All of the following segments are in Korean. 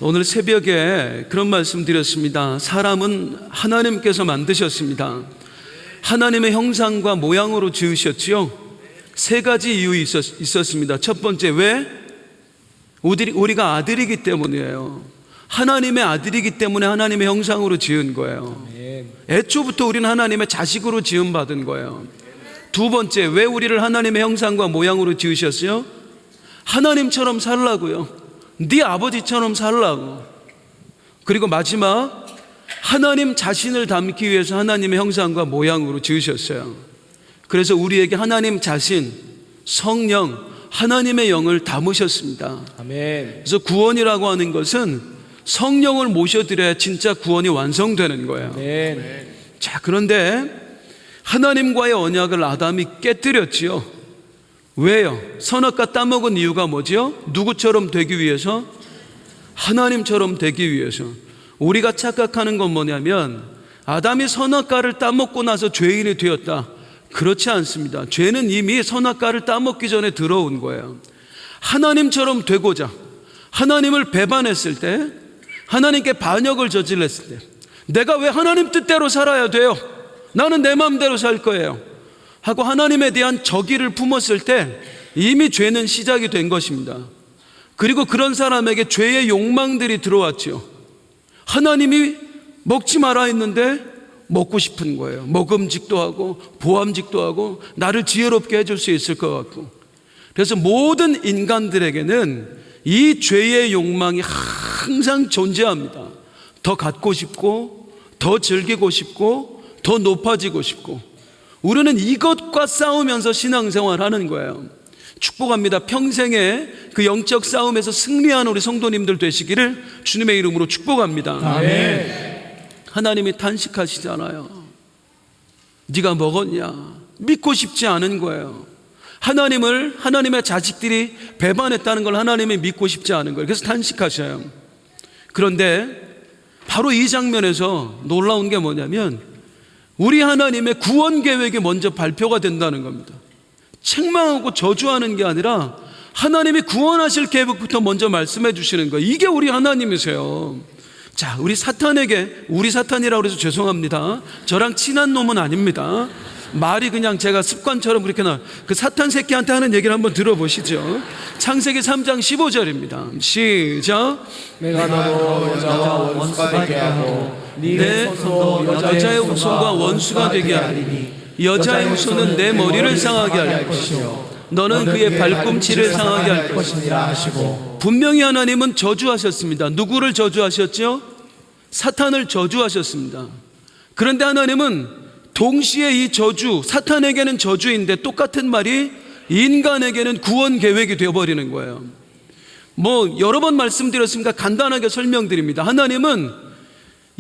오늘 새벽에 그런 말씀 드렸습니다. 사람은 하나님께서 만드셨습니다. 하나님의 형상과 모양으로 지으셨지요. 세 가지 이유 있었습니다. 첫 번째, 왜? 우리가 아들이기 때문이에요. 하나님의 아들이기 때문에 하나님의 형상으로 지은 거예요. 애초부터 우리는 하나님의 자식으로 지음받은 거예요. 두 번째, 왜 우리를 하나님의 형상과 모양으로 지으셨어요? 하나님처럼 살라고요. 네 아버지처럼 살라고. 그리고 마지막, 하나님 자신을 담기 위해서 하나님의 형상과 모양으로 지으셨어요. 그래서 우리에게 하나님 자신, 성령, 하나님의 영을 담으셨습니다. 아멘. 그래서 구원이라고 하는 것은 성령을 모셔드려야 진짜 구원이 완성되는 거예요. 아멘. 자, 그런데 하나님과의 언약을 아담이 깨뜨렸지요. 왜요? 선악과 따먹은 이유가 뭐지요? 누구처럼 되기 위해서? 하나님처럼 되기 위해서. 우리가 착각하는 건 뭐냐면 아담이 선악과를 따먹고 나서 죄인이 되었다. 그렇지 않습니다. 죄는 이미 선악과를 따먹기 전에 들어온 거예요. 하나님처럼 되고자 하나님을 배반했을 때, 하나님께 반역을 저질렀을 때, 내가 왜 하나님 뜻대로 살아야 돼요? 나는 내 마음대로 살 거예요 하고 하나님에 대한 적의를 품었을 때 이미 죄는 시작이 된 것입니다. 그리고 그런 사람에게 죄의 욕망들이 들어왔죠. 하나님이 먹지 마라 했는데 먹고 싶은 거예요. 먹음직도 하고 보암직도 하고 나를 지혜롭게 해줄 수 있을 것 같고. 그래서 모든 인간들에게는 이 죄의 욕망이 항상 존재합니다. 더 갖고 싶고, 더 즐기고 싶고, 더 높아지고 싶고. 우리는 이것과 싸우면서 신앙생활 하는 거예요. 축복합니다. 평생에 그 영적 싸움에서 승리하는 우리 성도님들 되시기를 주님의 이름으로 축복합니다. 아멘. 하나님이 탄식하시잖아요. 네가 먹었냐? 믿고 싶지 않은 거예요. 하나님의 자식들이 배반했다는 걸 하나님이 믿고 싶지 않은 거예요. 그래서 탄식하셔요. 그런데 바로 이 장면에서 놀라운 게 뭐냐면 우리 하나님의 구원 계획이 먼저 발표가 된다는 겁니다. 책망하고 저주하는 게 아니라 하나님이 구원하실 계획부터 먼저 말씀해 주시는 거예요. 이게 우리 하나님이세요. 자, 우리 사탄이라고 해서 죄송합니다. 저랑 친한 놈은 아닙니다. 말이 그냥 제가 습관처럼 그렇게 그 사탄 새끼한테 하는 얘기를 한번 들어보시죠. 창세기 3장 15절입니다. 시작. 내가 너로 여자와 원수가 되게 하고 네 여자의 후손과 원수가 되게 하리니 여자의 후손은 내 머리를 상하게 할 것이요 너는 그의 발꿈치를 상하게 할 것이니라 하시고. 분명히 하나님은 저주하셨습니다. 누구를 저주하셨죠? 사탄을 저주하셨습니다. 그런데 하나님은 동시에 이 저주, 사탄에게는 저주인데 똑같은 말이 인간에게는 구원 계획이 되어버리는 거예요. 여러 번 말씀드렸으니까 간단하게 설명드립니다. 하나님은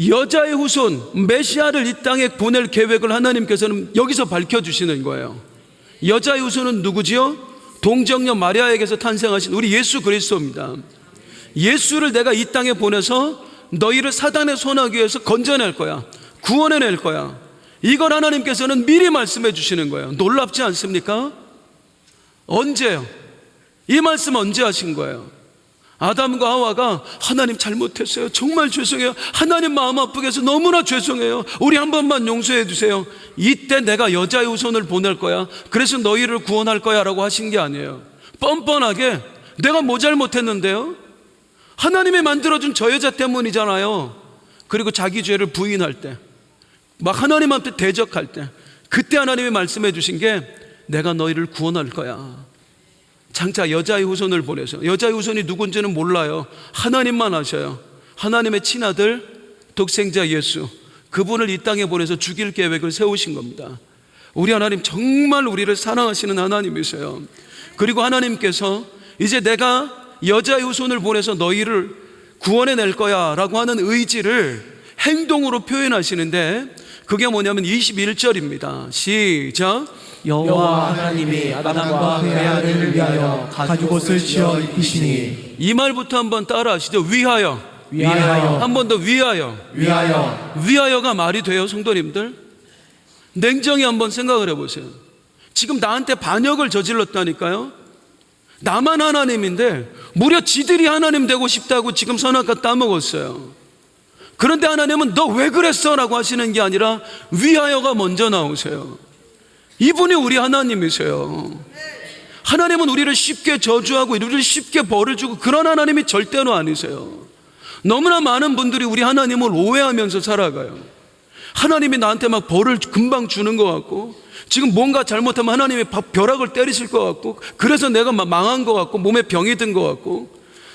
여자의 후손 메시아를 이 땅에 보낼 계획을 하나님께서는 여기서 밝혀주시는 거예요. 여자의 후손은 누구지요? 동정녀 마리아에게서 탄생하신 우리 예수 그리스도입니다. 예수를 내가 이 땅에 보내서 너희를 사단의 손아귀에서 건져낼 거야. 구원해낼 거야. 이걸 하나님께서는 미리 말씀해 주시는 거예요. 놀랍지 않습니까? 언제요? 이 말씀 언제 하신 거예요? 아담과 하와가 하나님 잘못했어요. 정말 죄송해요. 하나님 마음 아프게 해서 너무나 죄송해요. 우리 한 번만 용서해 주세요. 이때 내가 여자의 후손을 보낼 거야. 그래서 너희를 구원할 거야 라고 하신 게 아니에요. 뻔뻔하게 내가 뭐 잘못했는데요? 하나님이 만들어준 저 여자 때문이잖아요. 그리고 자기 죄를 부인할 때, 막 하나님한테 대적할 때, 그때 하나님이 말씀해 주신 게 내가 너희를 구원할 거야. 장차 여자의 후손을 보내서, 여자의 후손이 누군지는 몰라요. 하나님만 아셔요. 하나님의 친아들 독생자 예수, 그분을 이 땅에 보내서 죽일 계획을 세우신 겁니다. 우리 하나님 정말 우리를 사랑하시는 하나님이세요. 그리고 하나님께서 이제 내가 여자의 후손을 보내서 너희를 구원해낼 거야 라고 하는 의지를 행동으로 표현하시는데 그게 뭐냐면 21절입니다. 시작. 여호와 하나님이 아담과 그의 아내를 위하여 가죽옷을 지어 입히시니. 이 말부터 한번 따라 하시죠. 위하여. 한 번 더 위하여. 위하여가 말이 돼요, 성도님들? 냉정히 한번 생각을 해보세요. 지금 나한테 반역을 저질렀다니까요. 나만 하나님인데 무려 지들이 하나님 되고 싶다고 지금 선악과 따먹었어요. 그런데 하나님은 너 왜 그랬어? 라고 하시는 게 아니라 위하여가 먼저 나오세요. 이분이 우리 하나님이세요. 하나님은 우리를 쉽게 저주하고 우리를 쉽게 벌을 주고 그런 하나님이 절대로 아니세요. 너무나 많은 분들이 우리 하나님을 오해하면서 살아가요. 하나님이 나한테 막 벌을 금방 주는 것 같고, 지금 뭔가 잘못하면 하나님이 벼락을 때리실 것 같고, 그래서 내가 막 망한 것 같고 몸에 병이 든 것 같고.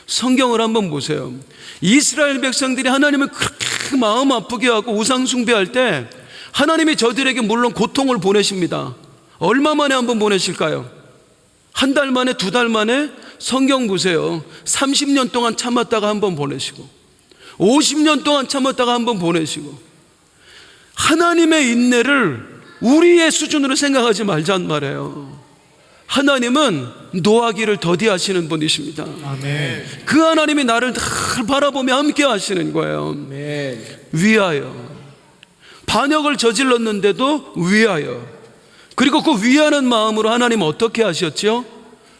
성경을 한번 보세요. 이스라엘 백성들이 하나님을 그렇게 마음 아프게 하고 우상 숭배할 때 하나님이 저들에게 물론 고통을 보내십니다. 얼마 만에 한번 보내실까요? 한 달 만에, 두 달 만에? 성경 보세요. 30년 동안 참았다가 한번 보내시고 50년 동안 참았다가 한번 보내시고. 하나님의 인내를 우리의 수준으로 생각하지 말자는 말이에요. 하나님은 노하기를 더디하시는 분이십니다. 아멘. 그 하나님이 나를 늘 바라보며 함께 하시는 거예요. 아멘. 위하여. 반역을 저질렀는데도 위하여. 그리고 그 위하는 마음으로 하나님 어떻게 하셨죠?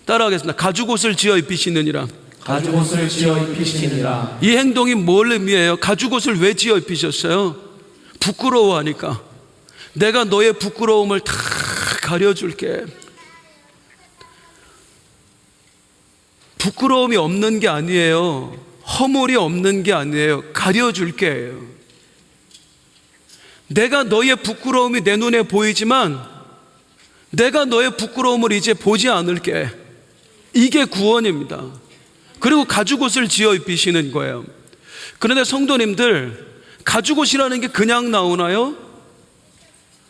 따라하겠습니다. 가죽옷을 지어 입히시느니라. 가죽옷을 지어 입히시니라. 이 행동이 뭘 의미해요? 가죽옷을 왜 지어 입히셨어요? 부끄러워하니까. 내가 너의 부끄러움을 다 가려줄게. 부끄러움이 없는 게 아니에요. 허물이 없는 게 아니에요. 가려줄게요. 내가 너의 부끄러움이 내 눈에 보이지만 내가 너의 부끄러움을 이제 보지 않을게. 이게 구원입니다. 그리고 가죽옷을 지어 입히시는 거예요. 그런데 성도님들, 가죽옷이라는 게 그냥 나오나요?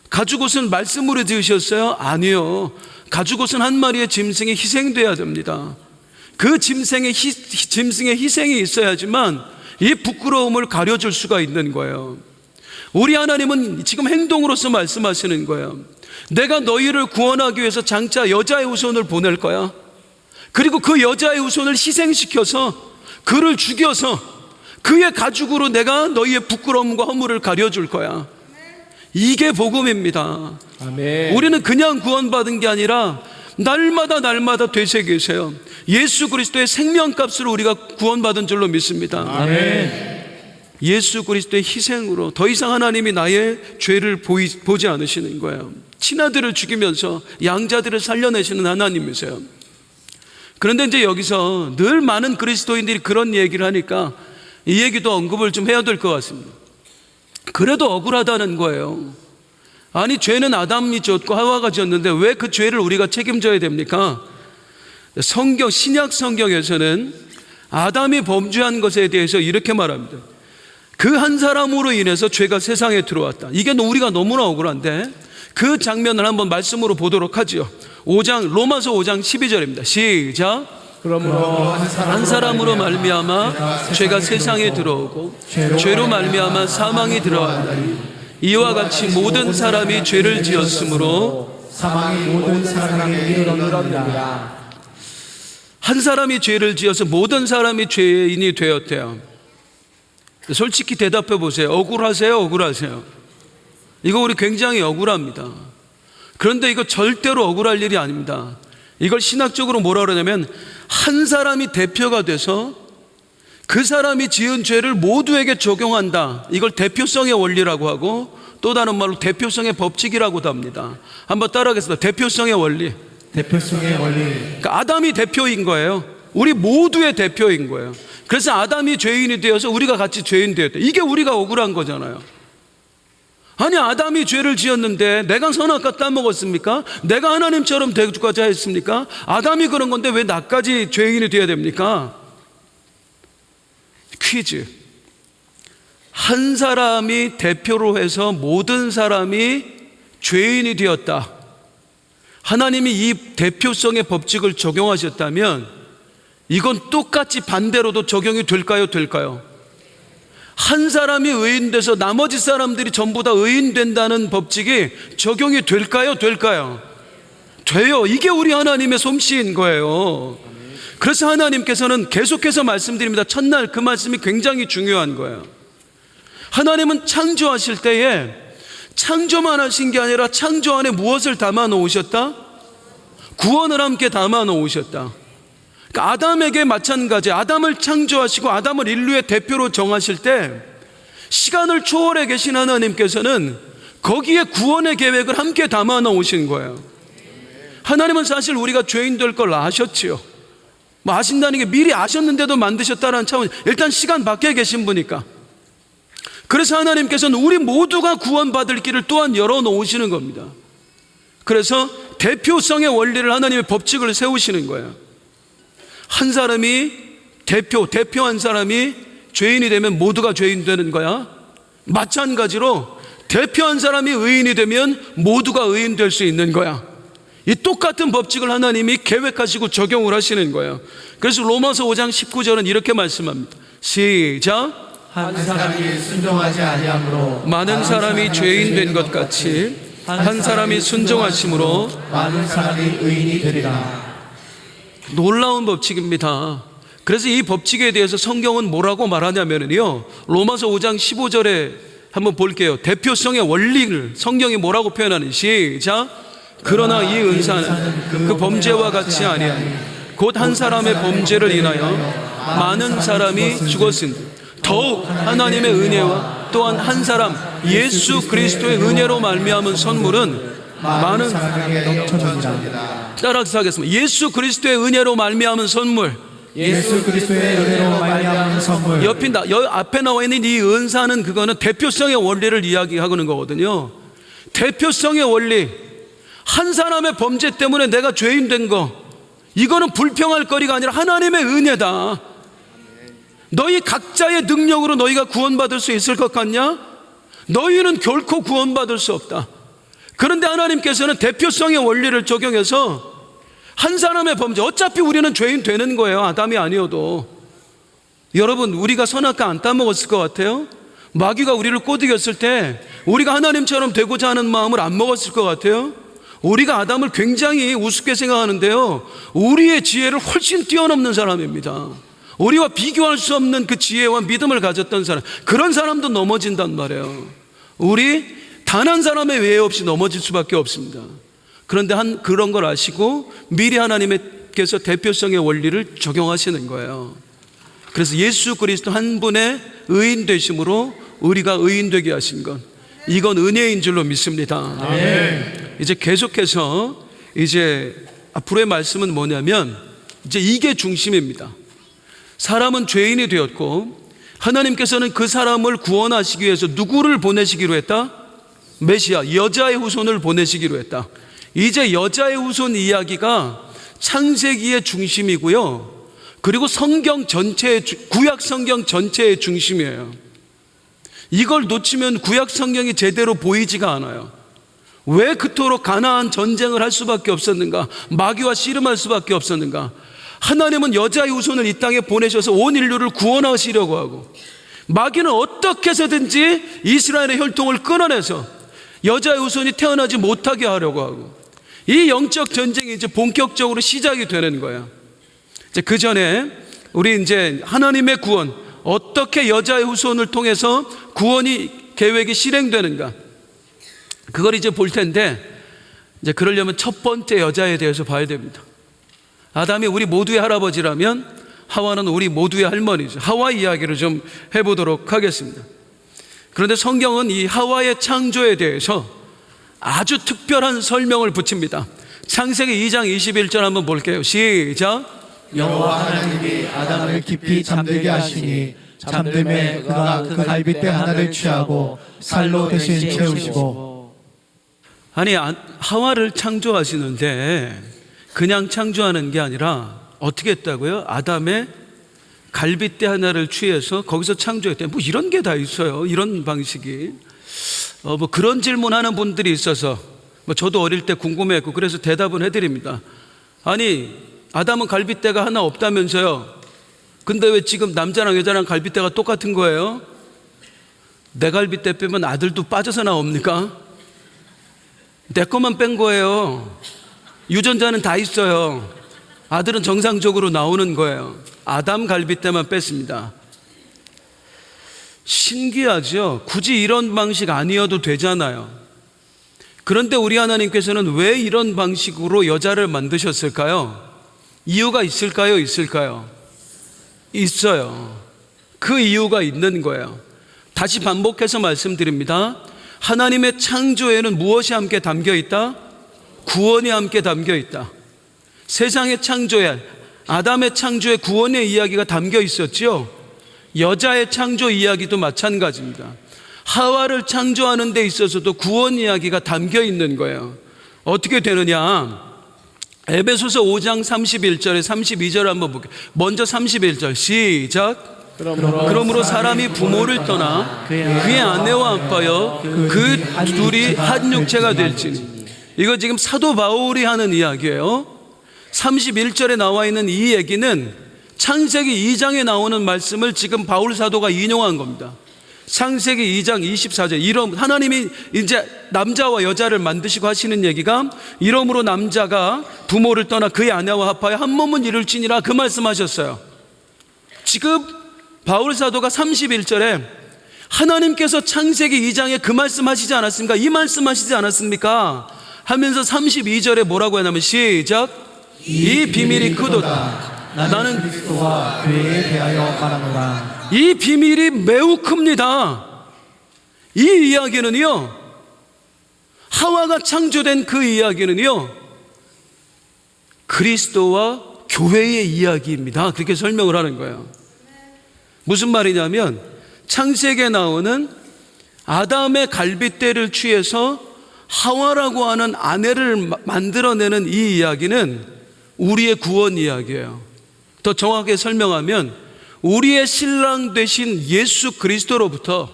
가죽옷은 말씀으로 지으셨어요? 아니요. 가죽옷은 한 마리의 짐승이 희생돼야 됩니다. 그 짐승의 희생이 있어야지만 이 부끄러움을 가려줄 수가 있는 거예요. 우리 하나님은 지금 행동으로서 말씀하시는 거예요. 내가 너희를 구원하기 위해서 장차 여자의 후손을 보낼 거야. 그리고 그 여자의 후손을 희생시켜서 그를 죽여서 그의 가죽으로 내가 너희의 부끄러움과 허물을 가려줄 거야. 이게 복음입니다. 아멘. 우리는 그냥 구원받은 게 아니라 날마다 되새기세요. 예수 그리스도의 생명값으로 우리가 구원받은 줄로 믿습니다. 아멘. 예수 그리스도의 희생으로 더 이상 하나님이 나의 죄를 보지 않으시는 거예요. 친아들을 죽이면서 양자들을 살려내시는 하나님이세요. 그런데 이제 여기서 늘 많은 그리스도인들이 그런 얘기를 하니까 이 얘기도 언급을 좀 해야 될 것 같습니다. 그래도 억울하다는 거예요. 아니, 죄는 아담이 졌고 하와가 졌는데 왜 그 죄를 우리가 책임져야 됩니까? 신약 성경에서는 아담이 범죄한 것에 대해서 이렇게 말합니다. 그 한 사람으로 인해서 죄가 세상에 들어왔다. 이게 우리가 너무나 억울한데 그 장면을 한번 말씀으로 보도록 하죠. 로마서 5장 12절입니다. 시작. 그러므로 한 사람으로 말미암아 죄가 세상에 들어오고 죄로 말미암아 사망이 들어왔나니 이와 같이 모든 사람이 죄를 지었으므로 사망이 모든 사람에게 이르렀느니라. 한 사람이 죄를 지어서 모든 사람이 죄인이 되었대요. 솔직히 대답해 보세요. 억울하세요? 억울하세요? 이거 우리 굉장히 억울합니다. 그런데 이거 절대로 억울할 일이 아닙니다. 이걸 신학적으로 뭐라 그러냐면 한 사람이 대표가 돼서 그 사람이 지은 죄를 모두에게 적용한다. 이걸 대표성의 원리라고 하고 또 다른 말로 대표성의 법칙이라고도 합니다. 한번 따라하겠습니다. 대표성의 원리. 대표성의 원리. 그러니까 아담이 대표인 거예요. 우리 모두의 대표인 거예요. 그래서 아담이 죄인이 되어서 우리가 같이 죄인 되었다. 이게 우리가 억울한 거잖아요. 아니, 아담이 죄를 지었는데 내가 선악과 따먹었습니까? 내가 하나님처럼 되고자 했습니까? 아담이 그런 건데 왜 나까지 죄인이 되어야 됩니까? 퀴즈. 한 사람이 대표로 해서 모든 사람이 죄인이 되었다. 하나님이 이 대표성의 법칙을 적용하셨다면 이건 똑같이 반대로도 적용이 될까요? 한 사람이 의인돼서 나머지 사람들이 전부 다 의인된다는 법칙이 적용이 될까요? 돼요. 이게 우리 하나님의 솜씨인 거예요. 그래서 하나님께서는 계속해서 말씀드립니다. 첫날 그 말씀이 굉장히 중요한 거예요. 하나님은 창조하실 때에 창조만 하신 게 아니라 창조 안에 무엇을 담아 놓으셨다? 구원을 함께 담아 놓으셨다. 그러니까 아담에게 마찬가지, 아담을 창조하시고 아담을 인류의 대표로 정하실 때 시간을 초월해 계신 하나님께서는 거기에 구원의 계획을 함께 담아 놓으신 거예요. 하나님은 사실 우리가 죄인 될 걸 아셨지요. 뭐 아신다는 게 미리 아셨는데도 만드셨다는 차원, 일단 시간 밖에 계신 분이니까. 그래서 하나님께서는 우리 모두가 구원받을 길을 또한 열어놓으시는 겁니다. 그래서 대표성의 원리를, 하나님의 법칙을 세우시는 거예요. 한 사람이 대표 한 사람이 죄인이 되면 모두가 죄인 되는 거야. 마찬가지로 대표한 사람이 의인이 되면 모두가 의인 될 수 있는 거야. 이 똑같은 법칙을 하나님이 계획하시고 적용을 하시는 거예요. 그래서 로마서 5장 19절은 이렇게 말씀합니다. 시작. 한 사람이 순종하지 아니함으로 많은 사람이 죄인 된 것 같이 한 사람이 순종하심으로 많은 사람이 의인이 되리라. 놀라운 법칙입니다. 그래서 이 법칙에 대해서 성경은 뭐라고 말하냐면요, 로마서 5장 15절에 한번 볼게요. 대표성의 원리를 성경이 뭐라고 표현하는지. 시작. 그러나 이 은사는 그 범죄와 같이 아니하니 곧 한 사람의 범죄를 인하여 많은 사람이 죽었은지 더욱 하나님의 은혜와 또한 한 사람 예수 그리스도의 은혜로 말미암은 선물은 많은 사람에게 넘쳐납니다. 따라서 하겠습니다. 예수 그리스도의 은혜로 말미암은 선물. 예수 그리스도의 은혜로 말미암은 선물. 앞에 나와 있는 이 은사는 그거는 대표성의 원리를 이야기하는 거거든요. 대표성의 원리. 한 사람의 범죄 때문에 내가 죄인 된 거, 이거는 불평할 거리가 아니라 하나님의 은혜다. 너희 각자의 능력으로 너희가 구원받을 수 있을 것 같냐? 너희는 결코 구원받을 수 없다. 그런데 하나님께서는 대표성의 원리를 적용해서 한 사람의 범죄, 어차피 우리는 죄인 되는 거예요. 아담이 아니어도. 여러분, 우리가 선악과 안 따먹었을 것 같아요? 마귀가 우리를 꼬드겼을 때 우리가 하나님처럼 되고자 하는 마음을 안 먹었을 것 같아요? 우리가 아담을 굉장히 우습게 생각하는데요, 우리의 지혜를 훨씬 뛰어넘는 사람입니다. 우리와 비교할 수 없는 그 지혜와 믿음을 가졌던 사람, 그런 사람도 넘어진단 말이에요. 우리 단 한 사람의 외에 없이 넘어질 수밖에 없습니다. 그런데 그런 걸 아시고 미리 하나님께서 대표성의 원리를 적용하시는 거예요. 그래서 예수 그리스도 한 분의 의인 되심으로 우리가 의인 되게 하신 것, 이건 은혜인 줄로 믿습니다. 이제 계속해서 이제 앞으로의 말씀은 뭐냐면, 이제 이게 중심입니다. 사람은 죄인이 되었고 하나님께서는 그 사람을 구원하시기 위해서 누구를 보내시기로 했다? 메시아, 여자의 후손을 보내시기로 했다. 이제 여자의 후손 이야기가 창세기의 중심이고요, 그리고 성경 전체의, 구약 성경 전체의 중심이에요. 이걸 놓치면 구약 성경이 제대로 보이지가 않아요. 왜 그토록 가나안 전쟁을 할 수밖에 없었는가? 마귀와 씨름할 수밖에 없었는가? 하나님은 여자의 후손을 이 땅에 보내셔서 온 인류를 구원하시려고 하고, 마귀는 어떻게 해서든지 이스라엘의 혈통을 끊어내서 여자의 후손이 태어나지 못하게 하려고 하고, 이 영적 전쟁이 이제 본격적으로 시작이 되는 거예요. 이제 그 전에 우리 이제 하나님의 구원, 어떻게 여자의 후손을 통해서 구원이 계획이 실행되는가, 그걸 이제 볼 텐데, 이제 그러려면 첫 번째 여자에 대해서 봐야 됩니다. 아담이 우리 모두의 할아버지라면 하와는 우리 모두의 할머니죠. 하와 이야기를 좀 해보도록 하겠습니다. 그런데 성경은 이 하와의 창조에 대해서 아주 특별한 설명을 붙입니다. 창세기 2장 21절 한번 볼게요. 시작. 여호와 하나님이 아담을 깊이 잠들게 하시니 잠들매 그가 그 갈빗대 하나를 취하고 살로 대신 채우시고. 아니, 하와를 창조하시는데 그냥 창조하는 게 아니라 어떻게 했다고요? 아담의 갈빗대 하나를 취해서 거기서 창조했대. 뭐 이런 게 다 있어요. 이런 방식이. 뭐 그런 질문하는 분들이 있어서 뭐 저도 어릴 때 궁금했고 그래서 대답은 해드립니다. 아니, 아담은 갈빗대가 하나 없다면서요? 근데 왜 지금 남자랑 여자랑 갈빗대가 똑같은 거예요? 내 갈빗대 빼면 아들도 빠져서 나옵니까? 내 것만 뺀 거예요. 유전자는 다 있어요. 아들은 정상적으로 나오는 거예요. 아담 갈빗대만 뺐습니다. 신기하죠? 굳이 이런 방식 아니어도 되잖아요. 그런데 우리 하나님께서는 왜 이런 방식으로 여자를 만드셨을까요? 이유가 있을까요? 있을까요? 있어요. 그 이유가 있는 거예요. 다시 반복해서 말씀드립니다. 하나님의 창조에는 무엇이 함께 담겨 있다? 구원이 함께 담겨 있다. 세상의 창조에, 아담의 창조에 구원의 이야기가 담겨 있었지요. 여자의 창조 이야기도 마찬가지입니다. 하와를 창조하는 데 있어서도 구원 이야기가 담겨 있는 거예요. 어떻게 되느냐? 에베소서 5장 31절에 32절 한번 볼게요. 먼저 31절 시작. 그러므로 사람이 부모를 떠나 그의 아내와 합하여 그 둘이 한 육체가 될지니. 이거 지금 사도 바울이 하는 이야기예요. 31절에 나와 있는 이 얘기는 창세기 2장에 나오는 말씀을 지금 바울 사도가 인용한 겁니다. 창세기 2장 24절, 이런 하나님이 이제 남자와 여자를 만드시고 하시는 얘기가, 이러므로 남자가 부모를 떠나 그의 아내와 합하여 한 몸은 이룰지니라, 그 말씀하셨어요. 지금 바울 사도가 31절에 하나님께서 창세기 2장에 그 말씀하시지 않았습니까? 이 말씀하시지 않았습니까? 하면서 32절에 뭐라고 하냐면 시작. 이 비밀이 크도다. 나는 그리스도와 교회에 대하여 말하노라. 이 비밀이 매우 큽니다. 이 이야기는요, 하와가 창조된 그 이야기는요, 그리스도와 교회의 이야기입니다. 그렇게 설명을 하는 거예요. 무슨 말이냐면 창세기에 나오는 아담의 갈빗대를 취해서 하와라고 하는 아내를 만들어내는 이 이야기는 우리의 구원 이야기예요. 더 정확하게 설명하면 우리의 신랑 되신 예수 그리스도로부터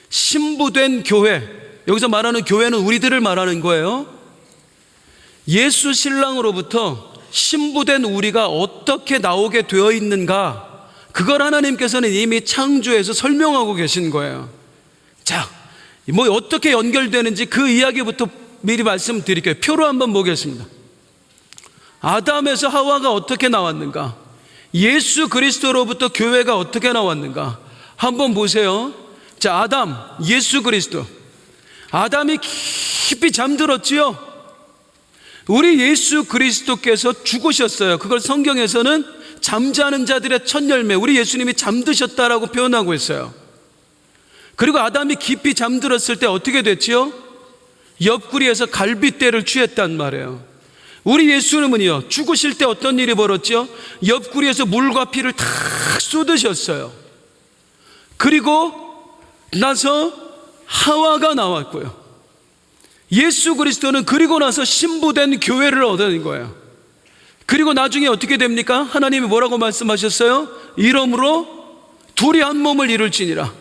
신부된 교회, 여기서 말하는 교회는 우리들을 말하는 거예요. 예수 신랑으로부터 신부된 우리가 어떻게 나오게 되어 있는가, 그걸 하나님께서는 이미 창조에서 설명하고 계신 거예요. 자, 뭐 어떻게 연결되는지 그 이야기부터 미리 말씀드릴게요. 표로 한번 보겠습니다. 아담에서 하와가 어떻게 나왔는가, 예수 그리스도로부터 교회가 어떻게 나왔는가 한번 보세요. 자, 아담, 예수 그리스도. 아담이 깊이 잠들었지요. 우리 예수 그리스도께서 죽으셨어요. 그걸 성경에서는 잠자는 자들의 첫 열매, 우리 예수님이 잠드셨다라고 표현하고 있어요. 그리고 아담이 깊이 잠들었을 때 어떻게 됐지요? 옆구리에서 갈빗대를 취했단 말이에요. 우리 예수님은요, 죽으실 때 어떤 일이 벌었죠? 옆구리에서 물과 피를 다 쏟으셨어요. 그리고 나서 하와가 나왔고요. 예수 그리스도는 그리고 나서 신부된 교회를 얻은 거예요. 그리고 나중에 어떻게 됩니까? 하나님이 뭐라고 말씀하셨어요? 이러므로 둘이 한 몸을 이룰지니라.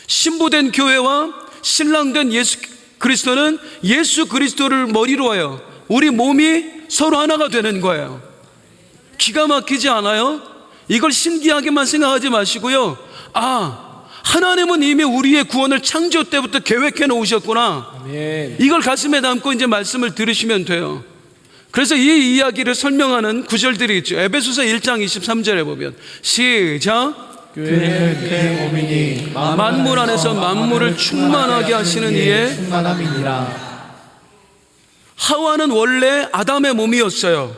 신부된 교회와 신랑된 예수 그리스도는 예수 그리스도를 머리로 하여 우리 몸이 서로 하나가 되는 거예요. 기가 막히지 않아요? 이걸 신기하게만 생각하지 마시고요, 아, 하나님은 이미 우리의 구원을 창조 때부터 계획해 놓으셨구나, 아멘. 이걸 가슴에 담고 이제 말씀을 들으시면 돼요. 그래서 이 이야기를 설명하는 구절들이 있죠. 에베소서 1장 23절에 보면 시작. 교회는 그의 몸이니 만물 안에서 만물을 충만하게 하시는 이의 충만함이니라. 하와는 원래 아담의 몸이었어요.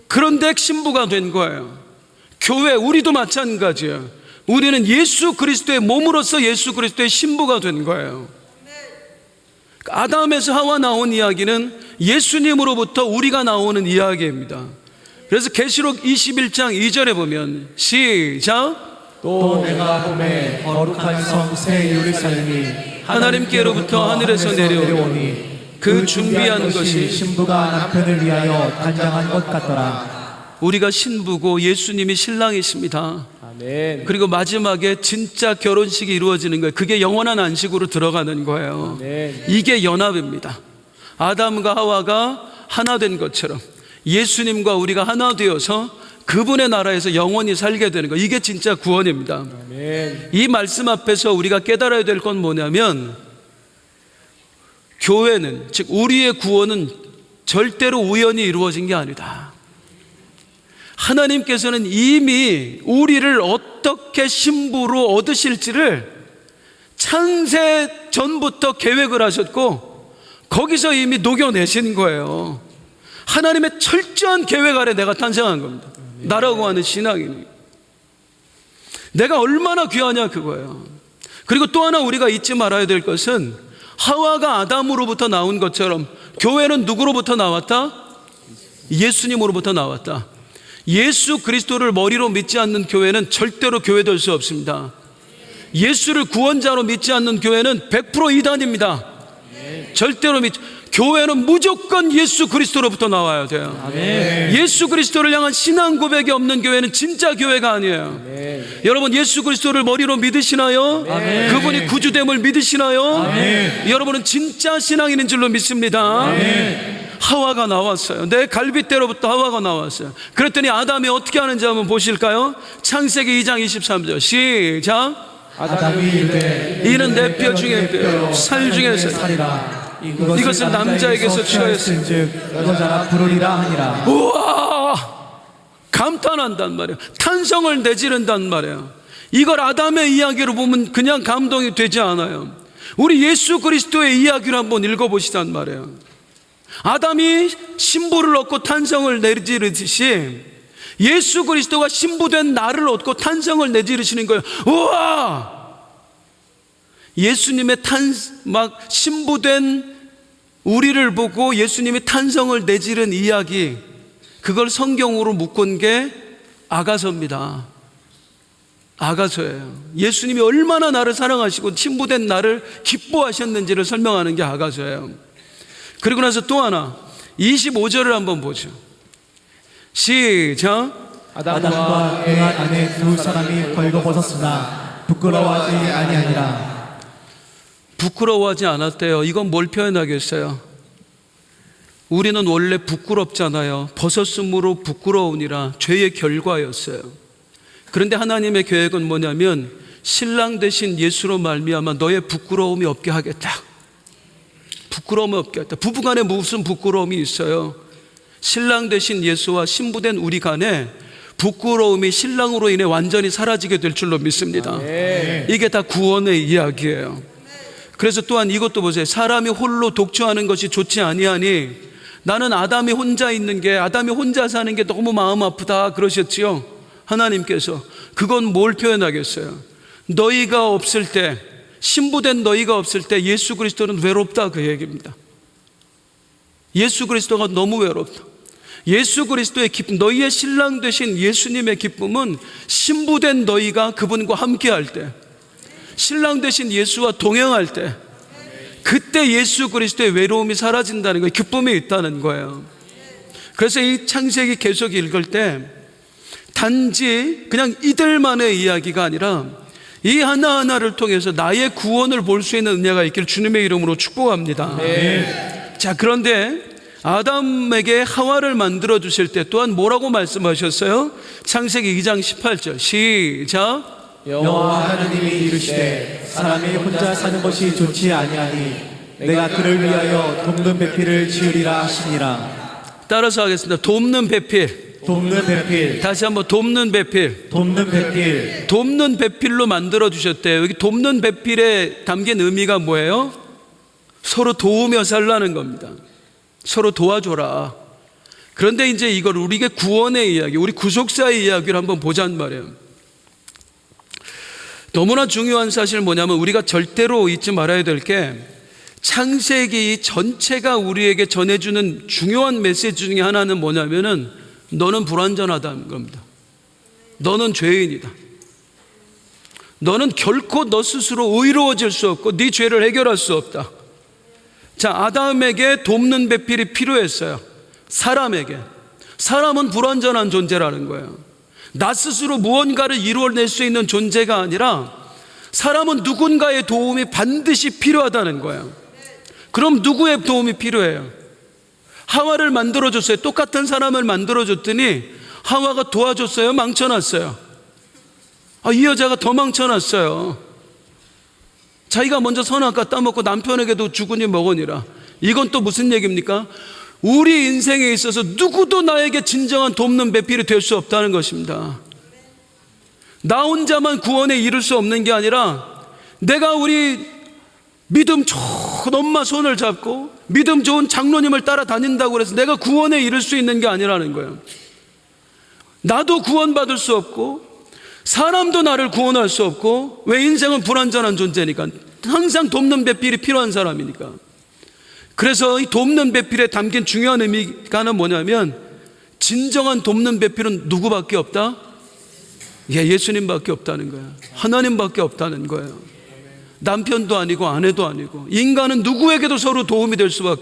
그런데 신부가 된 거예요. 교회, 우리도 마찬가지예요. 우리는 예수 그리스도의 몸으로서 예수 그리스도의 신부가 된 거예요. 아담에서 하와 나온 이야기는 예수님으로부터 우리가 나오는 이야기입니다. 그래서 계시록 21장 2절에 보면 시작. 또 내가 봄에 거룩한 성 새 예루살렘이 하나님께로부터 하늘에서 내려오니 그 준비한 것이 신부가 남편을 위하여 단장한 것 같더라. 우리가 신부고 예수님이 신랑이십니다. 아멘. 그리고 마지막에 진짜 결혼식이 이루어지는 거예요. 그게 영원한 안식으로 들어가는 거예요. 아멘. 이게 연합입니다. 아담과 하와가 하나 된 것처럼 예수님과 우리가 하나 되어서 그분의 나라에서 영원히 살게 되는 거, 이게 진짜 구원입니다. 아멘. 이 말씀 앞에서 우리가 깨달아야 될 건 뭐냐면, 교회는, 즉 우리의 구원은 절대로 우연히 이루어진 게 아니다. 하나님께서는 이미 우리를 어떻게 신부로 얻으실지를 창세 전부터 계획을 하셨고 거기서 이미 녹여내신 거예요. 하나님의 철저한 계획 아래 내가 탄생한 겁니다. 나라고 하는 신앙이니 내가 얼마나 귀하냐 그거예요. 그리고 또 하나 우리가 잊지 말아야 될 것은 하와가 아담으로부터 나온 것처럼 교회는 누구로부터 나왔다? 예수님으로부터 나왔다. 예수 그리스도를 머리로 믿지 않는 교회는 절대로 교회될 수 없습니다. 예수를 구원자로 믿지 않는 교회는 100% 이단입니다. 절대로 교회는 무조건 예수 그리스도로부터 나와야 돼요. 아멘. 예수 그리스도를 향한 신앙 고백이 없는 교회는 진짜 교회가 아니에요. 여러분 예수 그리스도를 머리로 믿으시나요? 아멘. 그분이 구주됨을 믿으시나요? 아멘. 여러분은 진짜 신앙인인 줄로 믿습니다. 아멘. 하와가 나왔어요. 내 갈빗대로부터 하와가 나왔어요. 그랬더니 아담이 어떻게 하는지 한번 보실까요? 창세기 2장 23절 시작. 아담이 이르되 이는 내 뼈 중에 뼈, 살 중에서 살이라. 이것을 남자에게서 취하였으니 여자라 부르리라 하니라. 우와, 감탄한단 말이에요. 탄성을 내지른단 말이에요. 이걸 아담의 이야기로 보면 그냥 감동이 되지 않아요. 우리 예수 그리스도의 이야기를 한번 읽어보시단 말이에요. 아담이 신부를 얻고 탄성을 내지르듯이 예수 그리스도가 신부된 나를 얻고 탄성을 내지르시는 거예요. 우와! 예수님의 막 신부된 우리를 보고 예수님이 탄성을 내지른 이야기, 그걸 성경으로 묶은 게 아가서입니다. 아가서예요. 예수님이 얼마나 나를 사랑하시고 신부된 나를 기뻐하셨는지를 설명하는 게 아가서예요. 그리고 나서 또 하나 25절을 한번 보죠. 시작. 아담과 그 아내 두 사람이 벌거벗었으나 부끄러워하지 아니하니라. 부끄러워하지 않았대요. 이건 뭘 표현하겠어요? 우리는 원래 부끄럽잖아요. 벗었으므로 부끄러우니라. 죄의 결과였어요. 그런데 하나님의 계획은 뭐냐면 신랑 되신 예수로 말미암아 너의 부끄러움이 없게 하겠다. 부끄러움이 없게 하겠다. 부부간에 무슨 부끄러움이 있어요? 신랑 되신 예수와 신부된 우리 간에 부끄러움이 신랑으로 인해 완전히 사라지게 될 줄로 믿습니다. 이게 다 구원의 이야기예요. 그래서 또한 이것도 보세요. 사람이 홀로 독처하는 것이 좋지 아니하니 나는 아담이 혼자 있는 게, 아담이 혼자 사는 게 너무 마음 아프다 그러셨지요. 하나님께서 그건 뭘 표현하겠어요? 너희가 없을 때, 신부된 너희가 없을 때 예수 그리스도는 외롭다 그 얘기입니다. 예수 그리스도가 너무 외롭다. 예수 그리스도의 기쁨, 너희의 신랑 되신 예수님의 기쁨은 신부된 너희가 그분과 함께 할 때, 신랑 되신 예수와 동행할 때, 그때 예수 그리스도의 외로움이 사라진다는 거예요. 기쁨이 있다는 거예요. 그래서 이 창세기 계속 읽을 때 단지 그냥 이들만의 이야기가 아니라 이 하나하나를 통해서 나의 구원을 볼 수 있는 은혜가 있기를 주님의 이름으로 축복합니다. 자, 그런데 아담에게 하와를 만들어 주실 때 또한 뭐라고 말씀하셨어요? 창세기 2장 18절 시작. 여호와 하나님이 이르시되 사람이 혼자 사는 것이 좋지 아니하니 내가 그를 위하여 돕는 배필을 지으리라 하시니라. 따라서 하겠습니다. 돕는 배필. 돕는 배필. 다시 한번 돕는 배필. 돕는 배필. 돕는 배필로 만들어 주셨대요. 여기 돕는 배필에 담긴 의미가 뭐예요? 서로 도우며 살라는 겁니다. 서로 도와줘라. 그런데 이제 이걸 우리의 구원의 이야기, 우리 구속사의 이야기를 한번 보자는 말이에요. 너무나 중요한 사실 뭐냐면 우리가 절대로 잊지 말아야 될 게 창세기 전체가 우리에게 전해주는 중요한 메시지 중에 하나는 뭐냐면은 너는 불완전하다는 겁니다. 너는 죄인이다. 너는 결코 너 스스로 의로워질 수 없고 네 죄를 해결할 수 없다. 자, 아담에게 돕는 배필이 필요했어요. 사람에게. 사람은 불완전한 존재라는 거예요. 나 스스로 무언가를 이루어낼 수 있는 존재가 아니라 사람은 누군가의 도움이 반드시 필요하다는 거예요. 그럼 누구의 도움이 필요해요? 하와를 만들어줬어요. 똑같은 사람을 만들어줬더니 하와가 도와줬어요? 망쳐놨어요? 이 여자가 더 망쳐놨어요. 자기가 먼저 선악과 따먹고 남편에게도 주거니 먹으니라. 이건 또 무슨 얘기입니까? 우리 인생에 있어서 누구도 나에게 진정한 돕는 배필이 될 수 없다는 것입니다. 나 혼자만 구원에 이룰 수 없는 게 아니라 내가 우리 믿음 곧 엄마 손을 잡고 믿음 좋은 장로님을 따라다닌다고 해서 내가 구원에 이를 수 있는 게 아니라는 거예요. 나도 구원받을 수 없고 사람도 나를 구원할 수 없고, 왜? 인생은 불완전한 존재니까. 항상 돕는 배필이 필요한 사람이니까. 그래서 이 돕는 배필에 담긴 중요한 의미가 뭐냐면, 진정한 돕는 배필은 누구밖에 없다? 예수님밖에 없다는 거예요. 하나님밖에 없다는 거예요. 남편도 아니고 아내도 아니고, 인간은 누구에게도 서로 도움이 될 수가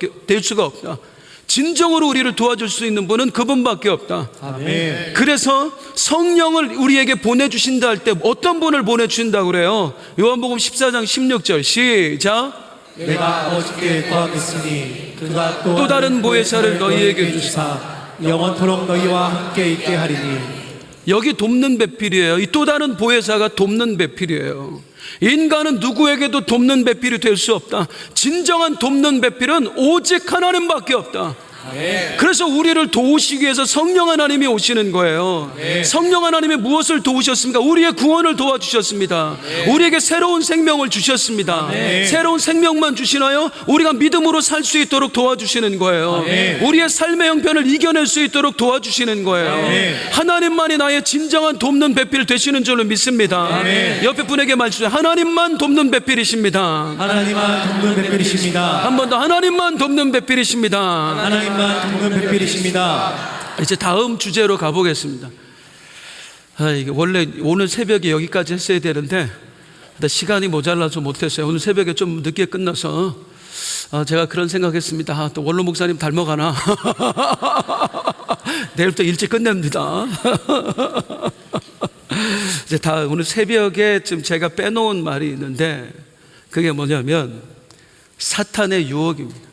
없다. 진정으로 우리를 도와줄 수 있는 분은 그분밖에 없다. 아멘. 그래서 성령을 우리에게 보내주신다 할 때 어떤 분을 보내주신다고 그래요? 요한복음 14장 16절 시작. 내가 어저께 구하겠으니 그가 또 다른 보혜사를 너희에게 주사 영원토록 너희와 함께 있게 하리니. 여기 돕는 배필이에요. 이 또 다른 보혜사가 돕는 배필이에요. 인간은 누구에게도 돕는 배필이 될 수 없다. 진정한 돕는 배필은 오직 하나님밖에 없다. 그래서 우리를 도우시기 위해서 성령 하나님이 오시는 거예요. 성령 하나님이 무엇을 도우셨습니까? 우리의 구원을 도와주셨습니다. 우리에게 새로운 생명을 주셨습니다. 새로운 생명만 주시나요? 우리가 믿음으로 살 수 있도록 도와주시는 거예요. 우리의 삶의 형편을 이겨낼 수 있도록 도와주시는 거예요. 하나님만이 나의 진정한 돕는 배필 되시는 줄로 믿습니다. 옆에 분에게 말씀해, 하나님만 돕는 배필이십니다. 하나님만 돕는 배필이십니다. 한 번 더, 하나님만 돕는 배필이십니다. 하나님만 돕는 배필이십니다. 이제 다음 주제로 가보겠습니다. 이게 원래 오늘 새벽에 여기까지 했어야 되는데 시간이 모자라서 못했어요. 오늘 새벽에 좀 늦게 끝나서 제가 그런 생각했습니다. 또 원로 목사님 닮아가나? 내일부터 일찍 끝냅니다. 이제 다 오늘 새벽에 지금 제가 빼놓은 말이 있는데, 그게 뭐냐면 사탄의 유혹입니다.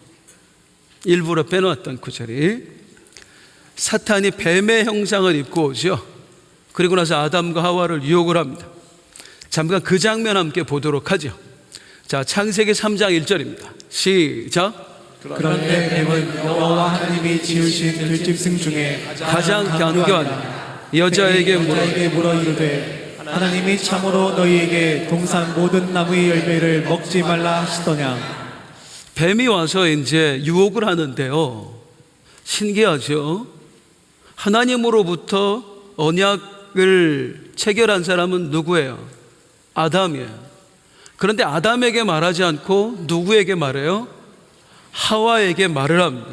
일부러 빼놓았던 구절이, 사탄이 뱀의 형상을 입고 오죠. 그리고 나서 아담과 하와를 유혹을 합니다. 잠깐 그 장면 함께 보도록 하죠. 자, 창세기 3장 1절입니다 시작. 그런데 뱀은 여호와 하나님이 지으신 들짐승 중에 가장 견고한 여자에게 물어 이르되 하나님이 참으로 너희에게 동산 모든 나무의 열매를 먹지 말라 하시더냐. 뱀이 와서 이제 유혹을 하는데요, 신기하죠. 하나님으로부터 언약을 체결한 사람은 누구예요? 아담이에요. 그런데 아담에게 말하지 않고 누구에게 말해요? 하와에게 말을 합니다.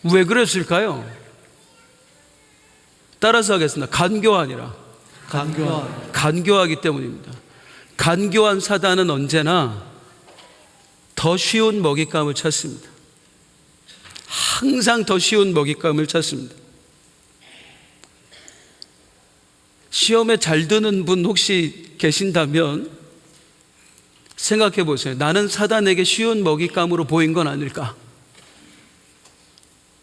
왜 그랬을까요? 따라서 하겠습니다. 간교하니라. 간교하기 때문입니다. 간교한 사단은 언제나 더 쉬운 먹잇감을 찾습니다. 항상 더 쉬운 먹잇감을 찾습니다. 시험에 잘 드는 분 혹시 계신다면 생각해 보세요. 나는 사단에게 쉬운 먹잇감으로 보인 건 아닐까?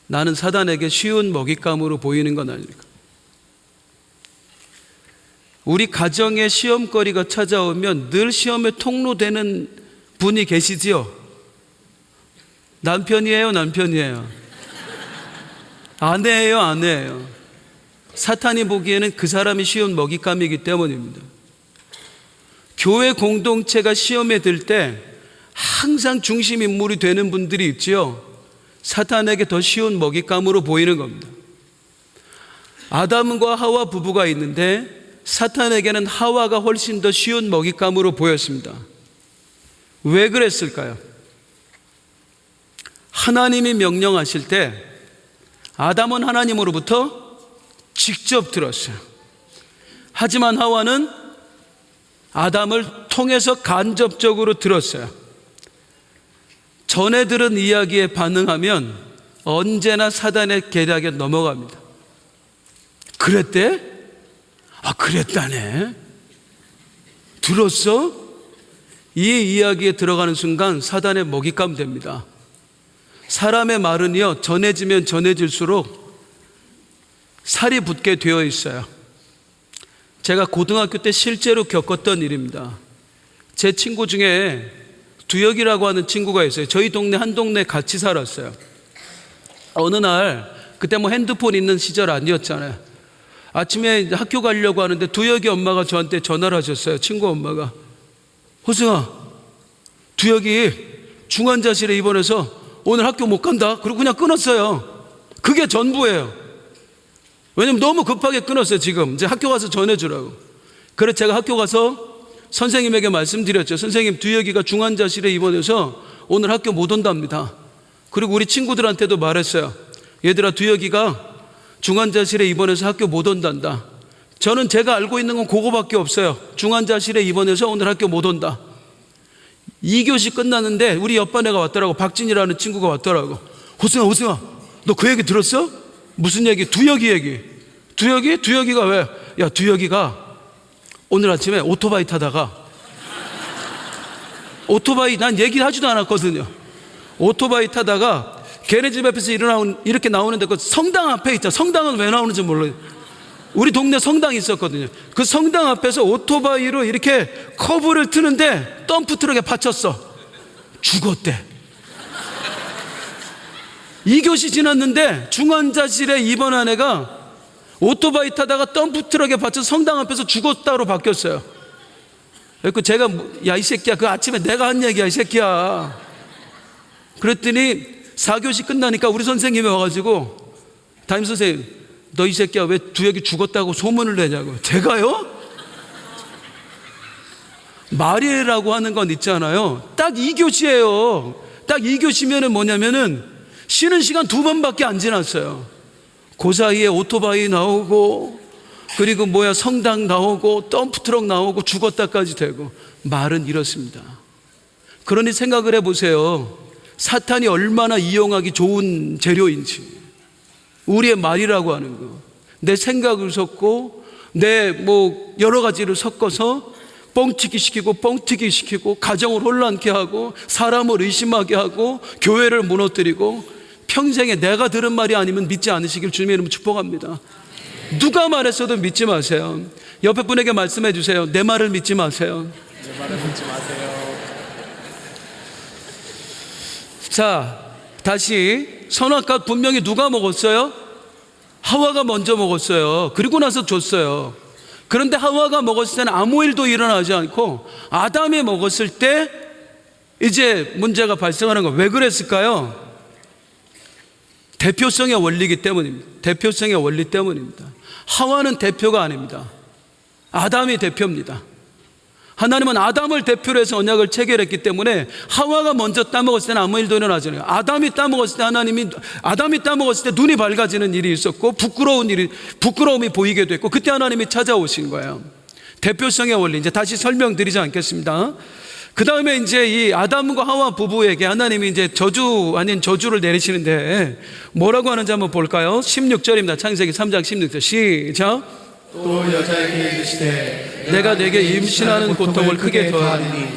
나는 사단에게 쉬운 먹잇감으로 보이는 건 아닐까? 우리 가정에 시험거리가 찾아오면 늘 시험의 통로되는 분이 계시지요? 남편이에요? 남편이에요? 아내예요? 아내예요? 사탄이 보기에는 그 사람이 쉬운 먹잇감이기 때문입니다. 교회 공동체가 시험에 들 때 항상 중심 인물이 되는 분들이 있지요. 사탄에게 더 쉬운 먹잇감으로 보이는 겁니다. 아담과 하와 부부가 있는데 사탄에게는 하와가 훨씬 더 쉬운 먹잇감으로 보였습니다. 왜 그랬을까요? 하나님이 명령하실 때 아담은 하나님으로부터 직접 들었어요. 하지만 하와는 아담을 통해서 간접적으로 들었어요. 전에 들은 이야기에 반응하면 언제나 사단의 계략에 넘어갑니다. 그랬대? 그랬다네? 들었어? 이 이야기에 들어가는 순간 사단의 먹잇감 됩니다. 사람의 말은요, 전해지면 전해질수록 살이 붙게 되어 있어요. 제가 고등학교 때 실제로 겪었던 일입니다. 제 친구 중에 두혁이라고 하는 친구가 있어요. 저희 동네 한 동네 같이 살았어요. 어느 날, 그때 뭐 핸드폰 있는 시절 아니었잖아요. 아침에 학교 가려고 하는데 두혁이 엄마가 저한테 전화를 하셨어요. 친구 엄마가. 호승아, 두혁이 중환자실에 입원해서 오늘 학교 못 간다. 그리고 그냥 끊었어요. 그게 전부예요. 왜냐면 너무 급하게 끊었어요. 지금 이제 학교 가서 전해주라고. 그래서 제가 학교 가서 선생님에게 말씀드렸죠. 선생님, 두혁이가 중환자실에 입원해서 오늘 학교 못 온답니다. 그리고 우리 친구들한테도 말했어요. 얘들아, 두혁이가 중환자실에 입원해서 학교 못 온단다. 저는 제가 알고 있는 건 그거밖에 없어요. 중환자실에 입원해서 오늘 학교 못 온다. 2교시 끝났는데 우리 옆반 애가 왔더라고. 박진이라는 친구가 왔더라고. 호승아 너 그 얘기 들었어? 무슨 얘기? 두혁이 얘기. 두혁이? 두혁이가 왜? 야, 두혁이가 오늘 아침에 오토바이 타다가 오토바이, 난 얘기를 하지도 않았거든요. 오토바이 타다가 걔네 집 앞에서 이렇게 나오는데 그 성당 앞에 있다. 성당은 왜 나오는지 몰라요. 우리 동네 성당이 있었거든요. 그 성당 앞에서 오토바이로 이렇게 커브를 트는데 덤프 트럭에 받쳤어. 죽었대. 2교시 지났는데 중환자실에 입원한 애가 오토바이 타다가 덤프 트럭에 받쳐서 성당 앞에서 죽었다로 바뀌었어요. 그래서 제가 야, 이 새끼야, 그 아침에 내가 한 얘기야, 이 새끼야. 그랬더니 4교시 끝나니까 우리 선생님이 와가지고 담임 선생님, 너 이 새끼야 왜 두혁이 죽었다고 소문을 내냐고. 제가요? 말이라고 하는 건 있잖아요. 딱 2교시예요. 딱 2교시면은 뭐냐면은 쉬는 시간 2번밖에 안 지났어요. 그 사이에 오토바이 나오고 그리고 성당 나오고 덤프트럭 나오고 죽었다까지 되고. 말은 이렇습니다. 그러니 생각을 해보세요. 사탄이 얼마나 이용하기 좋은 재료인지. 우리의 말이라고 하는 거, 내 생각을 섞고 내 여러 가지를 섞어서 뻥튀기 시키고 가정을 혼란케 하고 사람을 의심하게 하고 교회를 무너뜨리고 평생에 내가 들은 말이 아니면 믿지 않으시길 주님의 이름으로 축복합니다. 누가 말했어도 믿지 마세요. 옆에 분에게 말씀해 주세요. 내 말을 믿지 마세요. 내 말을 믿지 마세요. 자, 다시 선악과 분명히 누가 먹었어요? 하와가 먼저 먹었어요. 그리고 나서 줬어요. 그런데 하와가 먹었을 때는 아무 일도 일어나지 않고 아담이 먹었을 때 이제 문제가 발생하는 거. 왜 그랬을까요? 대표성의 원리이기 때문입니다. 대표성의 원리 때문입니다. 하와는 대표가 아닙니다. 아담이 대표입니다. 하나님은 아담을 대표로 해서 언약을 체결했기 때문에 하와가 먼저 따먹었을 때는 아무 일도 일어나지 않아요. 아담이 따먹었을 때 아담이 따먹었을 때 눈이 밝아지는 일이 있었고 부끄러움이 보이게 됐고 그때 하나님이 찾아오신 거예요. 대표성의 원리. 이제 다시 설명드리지 않겠습니다. 그 다음에 이제 이 아담과 하와 부부에게 하나님이 이제 저주 아닌 저주를 내리시는데 뭐라고 하는지 한번 볼까요? 16절입니다. 창세기 3장 16절 시작. 또 여자에게 이르시되 내가 내게 임신하는 고통을 크게 더하리니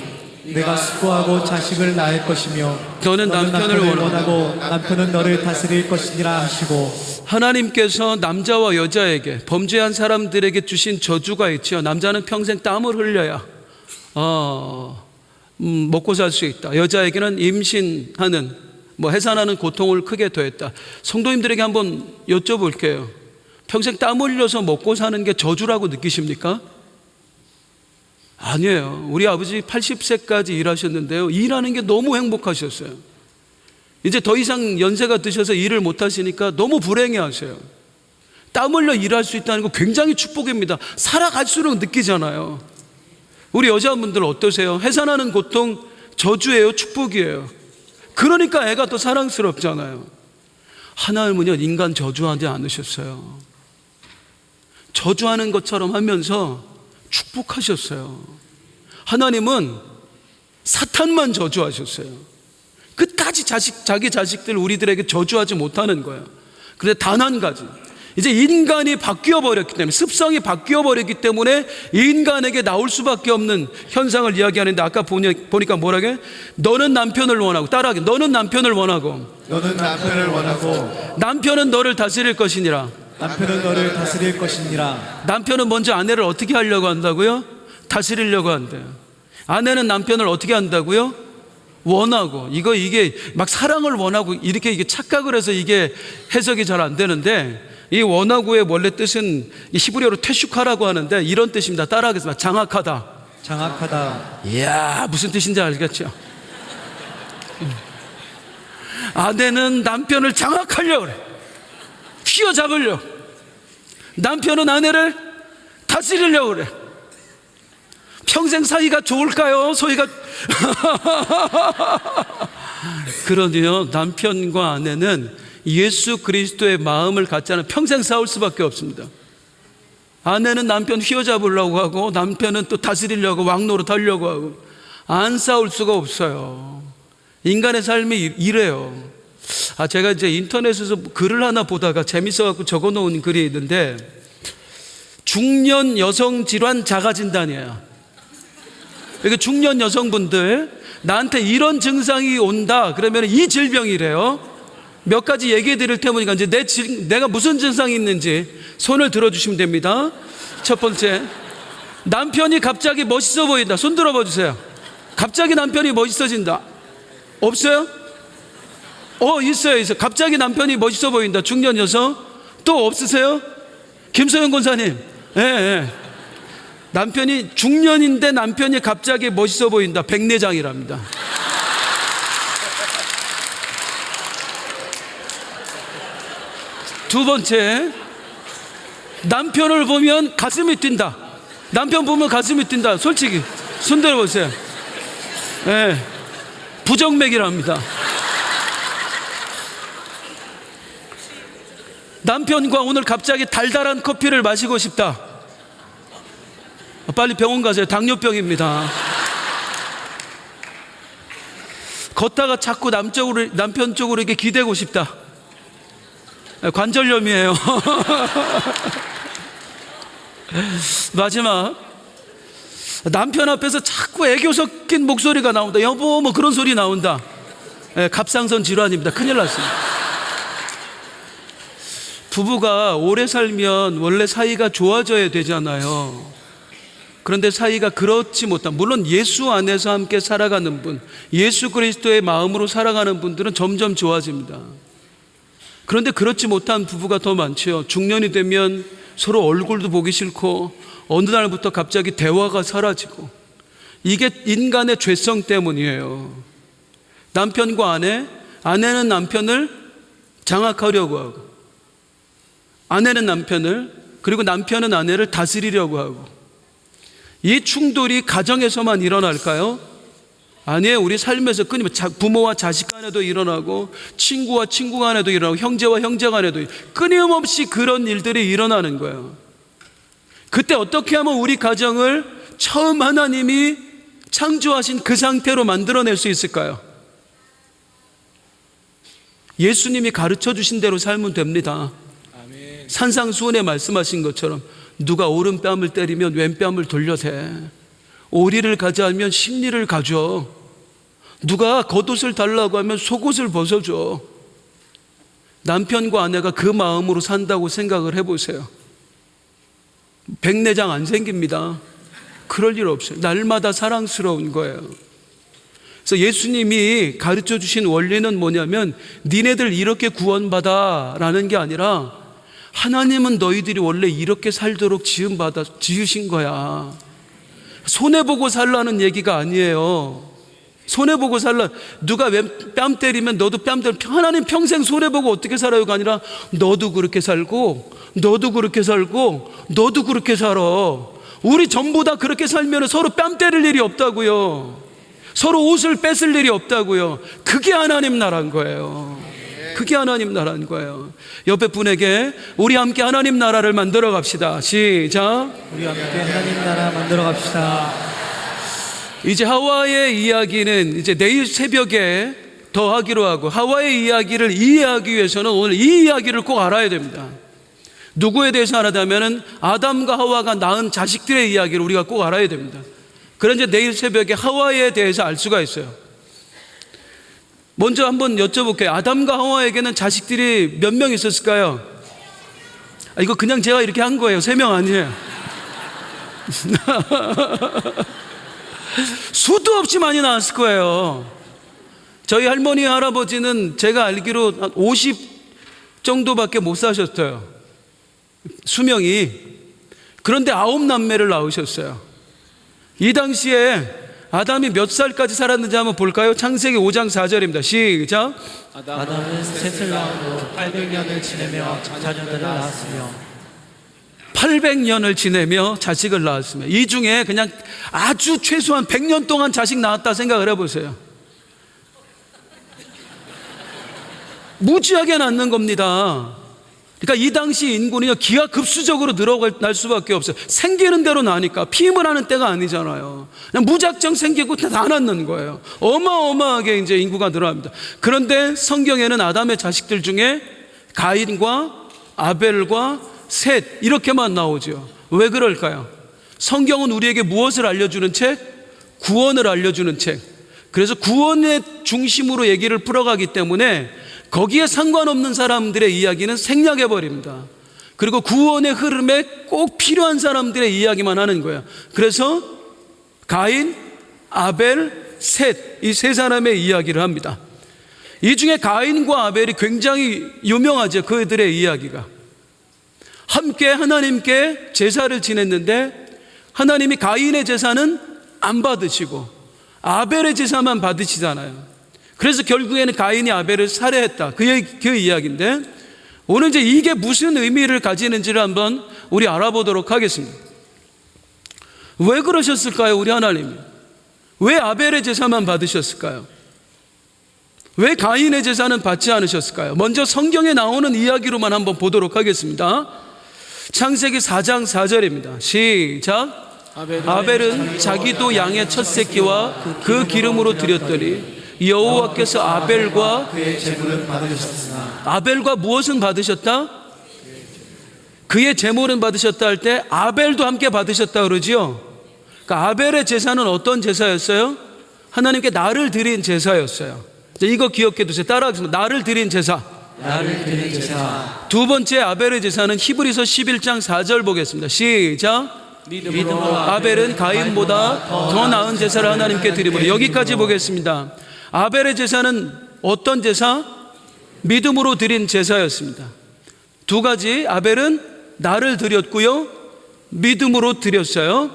내가 수고하고 자식을 낳을 것이며 너는 남편을 원하고 남편은 너를 다스릴 것이니라 하시고. 하나님께서 남자와 여자에게 범죄한 사람들에게 주신 저주가 있죠. 남자는 평생 땀을 흘려야 먹고 살 수 있다. 여자에게는 임신하는 해산하는 고통을 크게 더했다. 성도님들에게 한번 여쭤볼게요. 평생 땀 흘려서 먹고 사는 게 저주라고 느끼십니까? 아니에요. 우리 아버지 80세까지 일하셨는데요, 일하는 게 너무 행복하셨어요. 이제 더 이상 연세가 드셔서 일을 못 하시니까 너무 불행해 하세요. 땀 흘려 일할 수 있다는 거 굉장히 축복입니다. 살아갈수록 느끼잖아요. 우리 여자분들 어떠세요? 해산하는 고통 저주예요, 축복이에요? 그러니까 애가 더 사랑스럽잖아요. 하나님은요, 인간 저주하지 않으셨어요. 저주하는 것처럼 하면서 축복하셨어요. 하나님은 사탄만 저주하셨어요. 끝까지 자기 자식들 우리들에게 저주하지 못하는 거예요. 그런데 단 한 가지, 이제 인간이 바뀌어 버렸기 때문에, 습성이 바뀌어 버렸기 때문에 인간에게 나올 수밖에 없는 현상을 이야기하는데, 아까 보니까 뭐라고 해? 너는 남편을 원하고, 따라하기, 너는 남편을 원하고 남편은 너를 다스릴 것이니라. 남편은 너를 다스릴 것이니라. 남편은 먼저 아내를 어떻게 하려고 한다고요? 다스리려고 한대요. 아내는 남편을 어떻게 한다고요? 원하고. 이게 막 사랑을 원하고 이렇게 이게 착각을 해서 이게 해석이 잘 안 되는데, 이 원하고의 원래 뜻은 히브리어로 테슈카라고 하는데 이런 뜻입니다. 따라하겠습니다. 장악하다. 장악하다. 이야, 무슨 뜻인지 알겠죠? 아내는 남편을 장악하려고 그래. 휘어잡으려고. 남편은 아내를 다스리려고 그래. 평생 사이가 좋을까요? 소위가 그러니요, 남편과 아내는 예수 그리스도의 마음을 갖지 않으면 평생 싸울 수밖에 없습니다. 아내는 남편 휘어잡으려고 하고 남편은 또 다스리려고 왕노릇 하려고 하고 안 싸울 수가 없어요. 인간의 삶이 이래요. 제가 이제 인터넷에서 글을 하나 보다가 재밌어갖고 적어놓은 글이 있는데, 중년 여성 질환 자가 진단이에요. 그러니까 중년 여성분들, 나한테 이런 증상이 온다 그러면 이 질병이래요. 몇 가지 얘기해 드릴 테니까 이제 내가 무슨 증상이 있는지 손을 들어주시면 됩니다. 첫 번째, 남편이 갑자기 멋있어 보인다. 손 들어봐 주세요. 갑자기 남편이 멋있어진다. 없어요? 있어요. 갑자기 남편이 멋있어 보인다. 중년 여성. 또 없으세요? 김소영 권사님. 예. 남편이 중년인데 남편이 갑자기 멋있어 보인다. 백내장이랍니다. 두 번째, 남편을 보면 가슴이 뛴다. 남편 보면 가슴이 뛴다. 솔직히 손 들어보세요. 예. 부정맥이랍니다. 남편과 오늘 갑자기 달달한 커피를 마시고 싶다. 빨리 병원 가세요. 당뇨병입니다. 걷다가 자꾸 남편 쪽으로 이렇게 기대고 싶다. 관절염이에요. 마지막, 남편 앞에서 자꾸 애교 섞인 목소리가 나온다. 여보, 뭐 그런 소리 나온다. 갑상선 질환입니다. 큰일 났습니다. 부부가 오래 살면 원래 사이가 좋아져야 되잖아요. 그런데 사이가 그렇지 못한, 물론 예수 안에서 함께 살아가는 분, 예수 그리스도의 마음으로 살아가는 분들은 점점 좋아집니다. 그런데 그렇지 못한 부부가 더 많죠. 중년이 되면 서로 얼굴도 보기 싫고 어느 날부터 갑자기 대화가 사라지고, 이게 인간의 죄성 때문이에요. 남편과 아내는 남편을 장악하려고 하고, 아내는 남편을, 그리고 남편은 아내를 다스리려고 하고, 이 충돌이 가정에서만 일어날까요? 아니에요. 우리 삶에서 끊임없이 부모와 자식 간에도 일어나고, 친구와 친구 간에도 일어나고, 형제와 형제 간에도 끊임없이 그런 일들이 일어나는 거예요. 그때 어떻게 하면 우리 가정을 처음 하나님이 창조하신 그 상태로 만들어낼 수 있을까요? 예수님이 가르쳐 주신 대로 살면 됩니다. 산상수훈에 말씀하신 것처럼 누가 오른뺨을 때리면 왼뺨을 돌려대, 오리를 가져하면 십리를 가져, 누가 겉옷을 달라고 하면 속옷을 벗어줘. 남편과 아내가 그 마음으로 산다고 생각을 해보세요. 백내장 안 생깁니다. 그럴 일 없어요. 날마다 사랑스러운 거예요. 그래서 예수님이 가르쳐 주신 원리는 뭐냐면, 니네들 이렇게 구원받아 라는 게 아니라, 하나님은 너희들이 원래 이렇게 살도록 지으신 거야. 손해보고 살라는 얘기가 아니에요. 손해보고 살라, 누가 뺨 때리면 너도 뺨 때려. 하나님 평생 손해보고 어떻게 살아요가 아니라, 너도 그렇게 살고 너도 그렇게 살고 너도 그렇게 살아. 우리 전부 다 그렇게 살면 서로 뺨 때릴 일이 없다고요. 서로 옷을 뺏을 일이 없다고요. 그게 하나님 나라인 거예요. 그게 하나님 나라인 거예요. 옆에 분에게 우리 함께 하나님 나라를 만들어 갑시다. 시작. 우리 함께 하나님 나라 만들어 갑시다. 이제 하와의 이야기는 이제 내일 새벽에 더 하기로 하고, 하와의 이야기를 이해하기 위해서는 오늘 이 이야기를 꼭 알아야 됩니다. 누구에 대해서 알아야하면 아담과 하와가 낳은 자식들의 이야기를 우리가 꼭 알아야 됩니다. 그래서 이제 내일 새벽에 하와에 대해서 알 수가 있어요. 먼저 한번 여쭤볼게요. 아담과 하와에게는 자식들이 몇 명 있었을까요? 이거 그냥 제가 이렇게 한 거예요. 3명 아니에요. 수도 없이 많이 나왔을 거예요. 저희 할머니 할아버지는 제가 알기로 한 50 정도밖에 못 사셨어요. 수명이. 그런데 9남매를 낳으셨어요. 이 당시에 아담이 몇 살까지 살았는지 한번 볼까요? 창세기 5장 4절입니다. 시작. 아담은 셋을 낳은 후 800년을 지내며 자녀들을 낳았으며 800년을 지내며 자식을 낳았으며, 이 중에 그냥 아주 최소한 100년 동안 자식 낳았다 생각을 해보세요. 무지하게 낳는 겁니다. 그러니까 이 당시 인구는요, 기하급수적으로 늘어날 수밖에 없어요. 생기는 대로 나니까. 피임을 하는 때가 아니잖아요. 그냥 무작정 생기고 다 낳는 거예요. 어마어마하게 이제 인구가 늘어납니다. 그런데 성경에는 아담의 자식들 중에 가인과 아벨과 셋, 이렇게만 나오죠. 왜 그럴까요? 성경은 우리에게 무엇을 알려주는 책? 구원을 알려주는 책. 그래서 구원의 중심으로 얘기를 풀어가기 때문에 거기에 상관없는 사람들의 이야기는 생략해버립니다. 그리고 구원의 흐름에 꼭 필요한 사람들의 이야기만 하는 거예요. 그래서 가인, 아벨, 셋, 이 세 사람의 이야기를 합니다. 이 중에 가인과 아벨이 굉장히 유명하죠. 그들의 이야기가. 함께 하나님께 제사를 지냈는데 하나님이 가인의 제사는 안 받으시고 아벨의 제사만 받으시잖아요. 그래서 결국에는 가인이 아벨을 살해했다. 그 이야기인데, 오늘 이제 이게 무슨 의미를 가지는지를 한번 우리 알아보도록 하겠습니다. 왜 그러셨을까요, 우리 하나님이? 왜 아벨의 제사만 받으셨을까요? 왜 가인의 제사는 받지 않으셨을까요? 먼저 성경에 나오는 이야기로만 한번 보도록 하겠습니다. 창세기 4장 4절입니다. 시작. 아벨은 자기도 양의 첫 새끼와 그 기름으로 드렸더니 여호와께서 아벨과 그의 제물은 받으셨으나 아벨과 무엇은 받으셨다? 그의 제물은 받으셨다 할 때 아벨도 함께 받으셨다 그러지요. 그러니까 아벨의 제사는 어떤 제사였어요? 하나님께 나를 드린 제사였어요. 이거 기억해 두세요. 따라하겠습니다. 나를 드린 제사. 나를 드린 제사. 두 번째 아벨의 제사는 히브리서 11장 4절 보겠습니다. 시작. 믿음으로 아벨은 가인보다 더 나은 제사를 하나님께 드리므로. 여기까지 보겠습니다. 아벨의 제사는 어떤 제사? 믿음으로 드린 제사였습니다. 두 가지. 아벨은 나를 드렸고요, 믿음으로 드렸어요.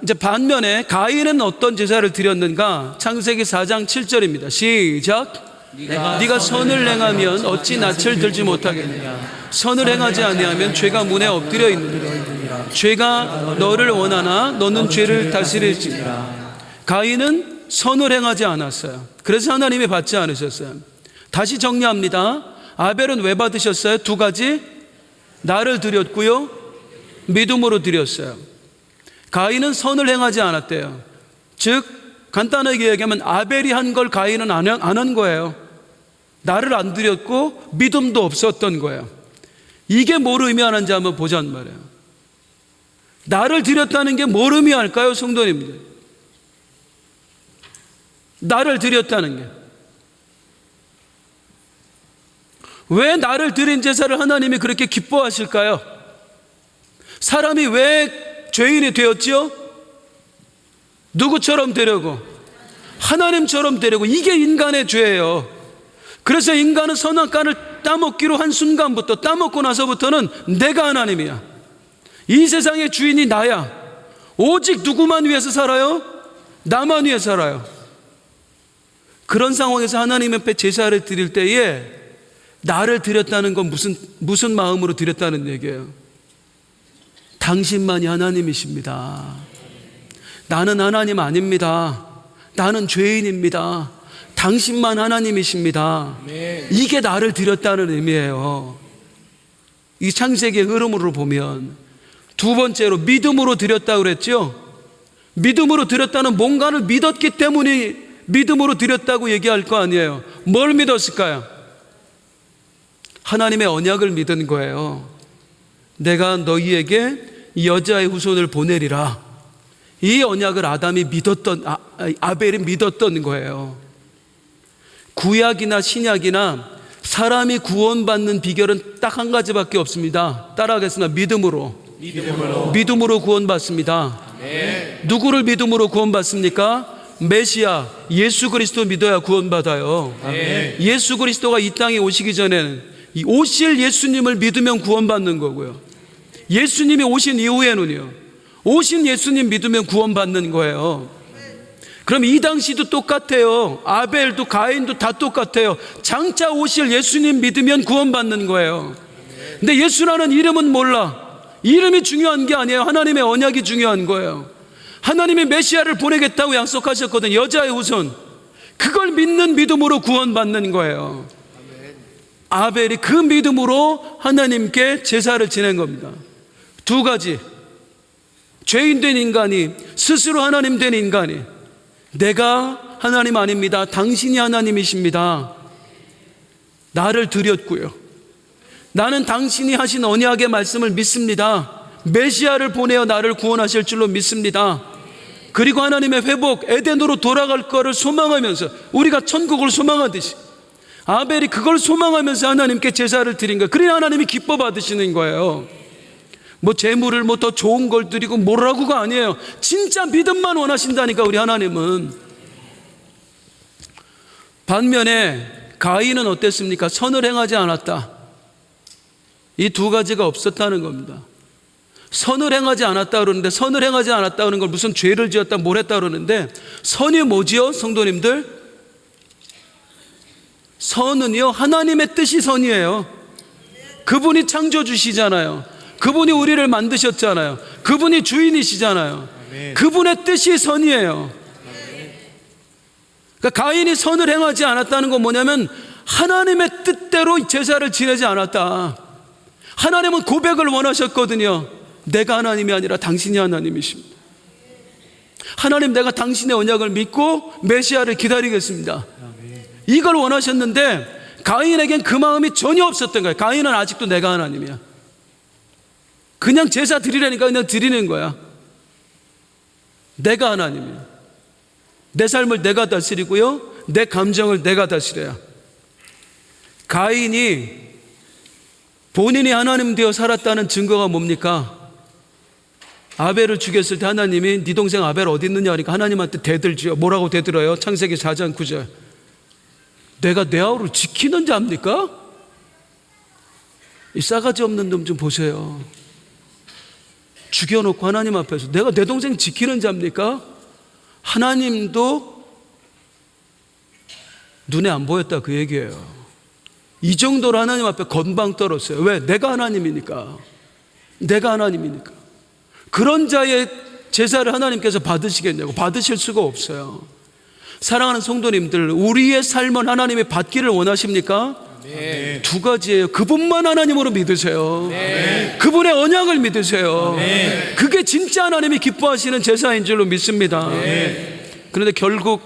이제 반면에 가인은 어떤 제사를 드렸는가? 창세기 4장 7절입니다. 시작. 네가 선을 행하면 어찌 낯을 들지 못하겠느냐? 선을 행하지 아니하면 죄가 문에 엎드려 있느니라. 죄가 너를 원하나 너는 죄를 다스릴지니라. 가인은 선을 행하지 않았어요. 그래서 하나님이 받지 않으셨어요. 다시 정리합니다. 아벨은 왜 받으셨어요? 두 가지. 나를 드렸고요, 믿음으로 드렸어요. 가인은 선을 행하지 않았대요. 즉 간단하게 얘기하면 아벨이 한 걸 가인은 안 한 거예요. 나를 안 드렸고 믿음도 없었던 거예요. 이게 뭘 의미하는지 한번 보자는 말이에요. 나를 드렸다는 게 뭘 의미할까요, 성도님들? 나를 드렸다는 게. 왜 나를 드린 제사를 하나님이 그렇게 기뻐하실까요? 사람이 왜 죄인이 되었지요? 누구처럼 되려고? 하나님처럼 되려고. 이게 인간의 죄예요. 그래서 인간은 선악과를 따먹기로 한 순간부터, 따먹고 나서부터는 내가 하나님이야, 이 세상의 주인이 나야, 오직 누구만 위해서 살아요? 나만 위해 살아요. 그런 상황에서 하나님 앞에 제사를 드릴 때에 나를 드렸다는 건 무슨 마음으로 드렸다는 얘기예요? 당신만이 하나님이십니다. 나는 하나님 아닙니다. 나는 죄인입니다. 당신만 하나님이십니다. 이게 나를 드렸다는 의미예요. 이 창세기의 흐름으로 보면. 두 번째로 믿음으로 드렸다고 그랬죠. 믿음으로 드렸다는 뭔가를 믿었기 때문에 믿음으로 드렸다고 얘기할 거 아니에요. 뭘 믿었을까요? 하나님의 언약을 믿은 거예요. 내가 너희에게 여자의 후손을 보내리라. 이 언약을 아벨이 믿었던 거예요. 구약이나 신약이나 사람이 구원받는 비결은 딱 한 가지밖에 없습니다. 따라하겠습니다. 믿음으로 구원받습니다. 누구를 믿음으로 구원받습니까? 메시아 예수 그리스도 믿어야 구원받아요. 예수 그리스도가 이 땅에 오시기 전에는 오실 예수님을 믿으면 구원받는 거고요, 예수님이 오신 이후에는요, 오신 예수님 믿으면 구원받는 거예요. 그럼 이 당시도 똑같아요. 아벨도 가인도 다 똑같아요. 장차 오실 예수님 믿으면 구원받는 거예요. 근데 예수라는 이름은 몰라. 이름이 중요한 게 아니에요. 하나님의 언약이 중요한 거예요. 하나님의 메시아를 보내겠다고 약속하셨거든. 여자의 후손. 그걸 믿는 믿음으로 구원받는 거예요. 아벨이 그 믿음으로 하나님께 제사를 지낸 겁니다. 두 가지. 죄인 된 인간이, 스스로 하나님 된 인간이, 내가 하나님 아닙니다, 당신이 하나님이십니다, 나를 드렸고요, 나는 당신이 하신 언약의 말씀을 믿습니다, 메시아를 보내어 나를 구원하실 줄로 믿습니다, 그리고 하나님의 회복, 에덴으로 돌아갈 거를 소망하면서, 우리가 천국을 소망하듯이 아벨이 그걸 소망하면서 하나님께 제사를 드린 거예요. 그래야 하나님이 기뻐 받으시는 거예요. 뭐 재물을 뭐 더 좋은 걸 드리고 뭐라고가 아니에요. 진짜 믿음만 원하신다니까 우리 하나님은. 반면에 가인은 어땠습니까? 선을 행하지 않았다. 이 두 가지가 없었다는 겁니다. 선을 행하지 않았다 그러는데, 선을 행하지 않았다 그러는 걸 무슨 죄를 지었다 뭘 했다 그러는데, 선이 뭐지요 성도님들? 선은요 하나님의 뜻이 선이에요. 그분이 창조주시잖아요. 그분이 우리를 만드셨잖아요. 그분이 주인이시잖아요. 그분의 뜻이 선이에요. 그러니까 가인이 선을 행하지 않았다는 건 뭐냐면 하나님의 뜻대로 제사를 지내지 않았다. 하나님은 고백을 원하셨거든요. 내가 하나님이 아니라 당신이 하나님이십니다. 하나님, 내가 당신의 언약을 믿고 메시아를 기다리겠습니다. 이걸 원하셨는데 가인에겐 그 마음이 전혀 없었던 거예요. 가인은 아직도 내가 하나님이야. 그냥 제사 드리라니까 그냥 드리는 거야. 내가 하나님이야. 내 삶을 내가 다스리고요, 내 감정을 내가 다스려야. 가인이 본인이 하나님 되어 살았다는 증거가 뭡니까? 아벨을 죽였을 때 하나님이 네 동생 아벨 어디 있느냐 하니까 하나님한테 대들죠. 뭐라고 대들어요? 창세기 4장 9절. 내가 내 아우를 지키는 자입니까? 이 싸가지 없는 놈 좀 보세요. 죽여놓고 하나님 앞에서 내가 내 동생 지키는 자입니까? 하나님도 눈에 안 보였다 그 얘기예요. 이 정도로 하나님 앞에 건방 떨었어요. 왜? 내가 하나님이니까. 내가 하나님이니까. 그런 자의 제사를 하나님께서 받으시겠냐고. 받으실 수가 없어요. 사랑하는 성도님들, 우리의 삶은 하나님이 받기를 원하십니까? 네. 두 가지예요. 그분만 하나님으로 믿으세요. 네. 그분의 언약을 믿으세요. 네. 그게 진짜 하나님이 기뻐하시는 제사인 줄로 믿습니다. 네. 그런데 결국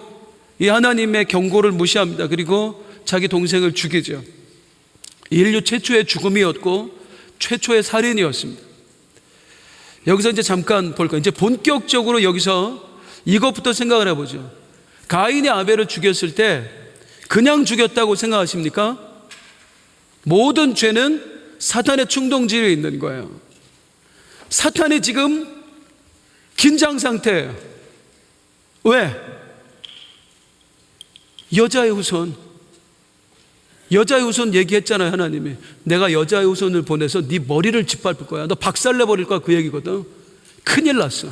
이 하나님의 경고를 무시합니다. 그리고 자기 동생을 죽이죠. 인류 최초의 죽음이었고 최초의 살인이었습니다. 여기서 이제 잠깐 볼까요? 이제 본격적으로 여기서 이것부터 생각을 해보죠. 가인이 아벨을 죽였을 때 그냥 죽였다고 생각하십니까? 모든 죄는 사탄의 충동지에 있는 거예요. 사탄이 지금 긴장 상태예요. 왜? 여자의 후손. 여자의 후손 얘기했잖아요. 하나님이 내가 여자의 후손을 보내서 네 머리를 짓밟을 거야. 너 박살내버릴 거야. 그 얘기거든. 큰일 났어.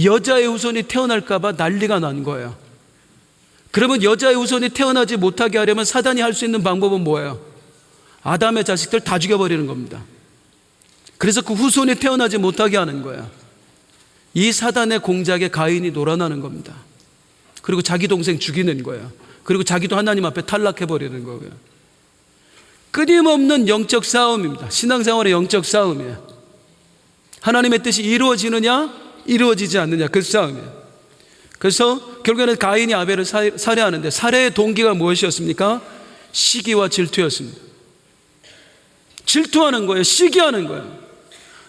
여자의 후손이 태어날까 봐 난리가 난 거예요. 그러면 여자의 후손이 태어나지 못하게 하려면 사단이 할 수 있는 방법은 뭐예요? 아담의 자식들 다 죽여버리는 겁니다. 그래서 그 후손이 태어나지 못하게 하는 거야. 이 사단의 공작에 가인이 놀아나는 겁니다. 그리고 자기 동생 죽이는 거야. 그리고 자기도 하나님 앞에 탈락해버리는 거고요. 끊임없는 영적 싸움입니다. 신앙생활의 영적 싸움이에요. 하나님의 뜻이 이루어지느냐 이루어지지 않느냐, 그 싸움이에요. 그래서 결국에는 가인이 아벨을 살해하는데 살해의 동기가 무엇이었습니까? 시기와 질투였습니다. 질투하는 거예요. 시기하는 거예요.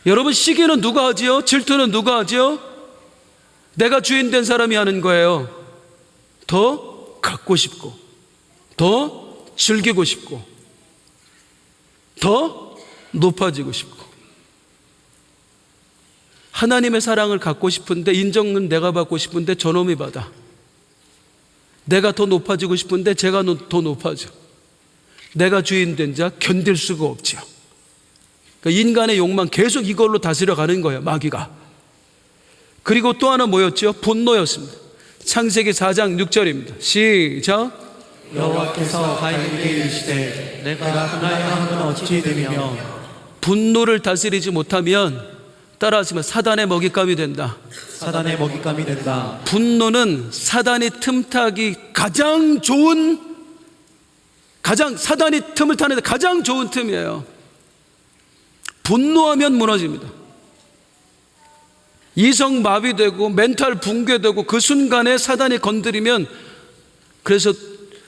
여러분, 시기는 누가 하지요? 질투는 누가 하지요? 내가 주인 된 사람이 하는 거예요. 더 갖고 싶고, 더 즐기고 싶고, 더 높아지고 싶고. 하나님의 사랑을 갖고 싶은데, 인정은 내가 받고 싶은데 저놈이 받아. 내가 더 높아지고 싶은데 제가 더 높아져. 내가 주인 된 자 견딜 수가 없죠. 그러니까 인간의 욕망 계속 이걸로 다스려 가는 거예요, 마귀가. 그리고 또 하나 뭐였죠? 분노였습니다. 창세기 4장 6절입니다. 시작. 여호와께서 가인에게 이르시되 내가 분하여 함은 어찌 됨이며 분노를 다스리지 못하면 따라하시면 사단의 먹잇감이 된다. 사단의 먹잇감이 된다. 분노는 사단이 틈타기 가장 좋은, 사단이 틈을 타는데 가장 좋은 틈이에요. 분노하면 무너집니다. 이성 마비되고 멘탈 붕괴되고 그 순간에 사단이 건드리면, 그래서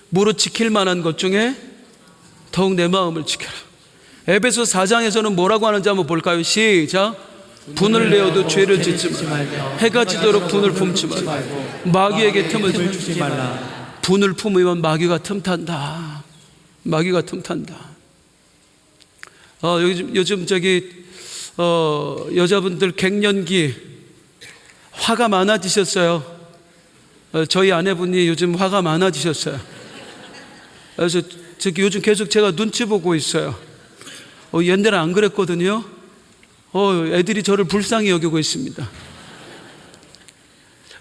무릇 지킬 만한 것 중에 더욱 내 마음을 지켜라. 에베소 4장에서는 뭐라고 하는지 한번 볼까요? 시작. 분을 내어도 죄를 짓지 말며 해가 지도록 분을 품지 말고 마귀에게 틈을 주지 말라. 분을 품으면 마귀가 틈탄다. 마귀가 틈탄다. 요즘 여자분들 갱년기 화가 많아지셨어요. 저희 아내분이 요즘 화가 많아지셨어요. 그래서 요즘 계속 제가 눈치 보고 있어요. 옛날에 안 그랬거든요. 애들이 저를 불쌍히 여기고 있습니다.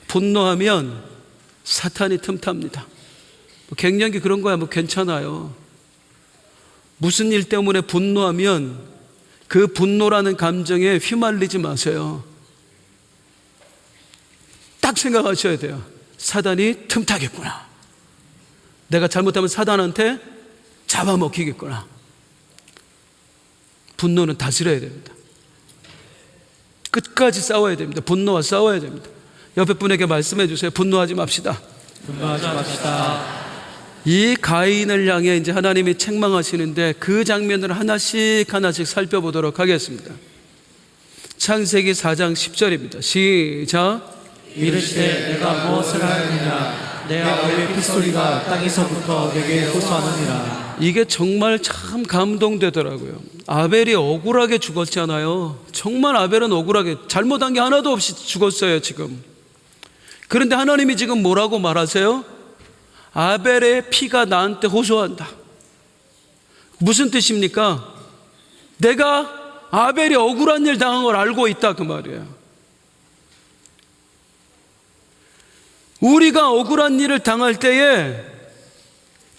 분노하면 사탄이 틈탑니다. 갱년기 그런 거야 뭐 괜찮아요. 무슨 일 때문에 분노하면 그 분노라는 감정에 휘말리지 마세요. 딱 생각하셔야 돼요. 사단이 틈타겠구나. 내가 잘못하면 사단한테 잡아먹히겠구나. 분노는 다스려야 됩니다. 끝까지 싸워야 됩니다. 분노와 싸워야 됩니다. 옆에 분에게 말씀해 주세요. 분노하지 맙시다. 분노하지 맙시다. 이 가인을 향해 이제 하나님이 책망하시는데 그 장면을 하나씩 살펴보도록 하겠습니다. 창세기 4장 10절입니다. 시작. 이르시되 내가 무엇을 하였느냐 내 아우의 핏소리가 땅에서부터 내게 호소하느니라. 이게 정말 참 감동되더라고요. 아벨이 억울하게 죽었잖아요. 정말 아벨은 억울하게 잘못한 게 하나도 없이 죽었어요 지금. 그런데 하나님이 지금 뭐라고 말하세요? 아벨의 피가 나한테 호소한다. 무슨 뜻입니까? 내가 아벨이 억울한 일 당한 걸 알고 있다 그 말이에요. 우리가 억울한 일을 당할 때에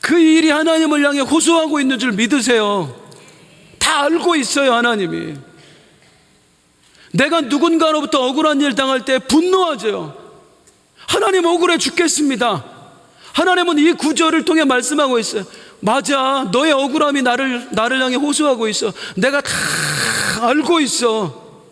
그 일이 하나님을 향해 호소하고 있는 줄 믿으세요. 다 알고 있어요 하나님이. 내가 누군가로부터 억울한 일 당할 때 분노하죠. 하나님 억울해 죽겠습니다. 하나님은 이 구절을 통해 말씀하고 있어요. 맞아, 너의 억울함이 나를 향해 호소하고 있어. 내가 다 알고 있어.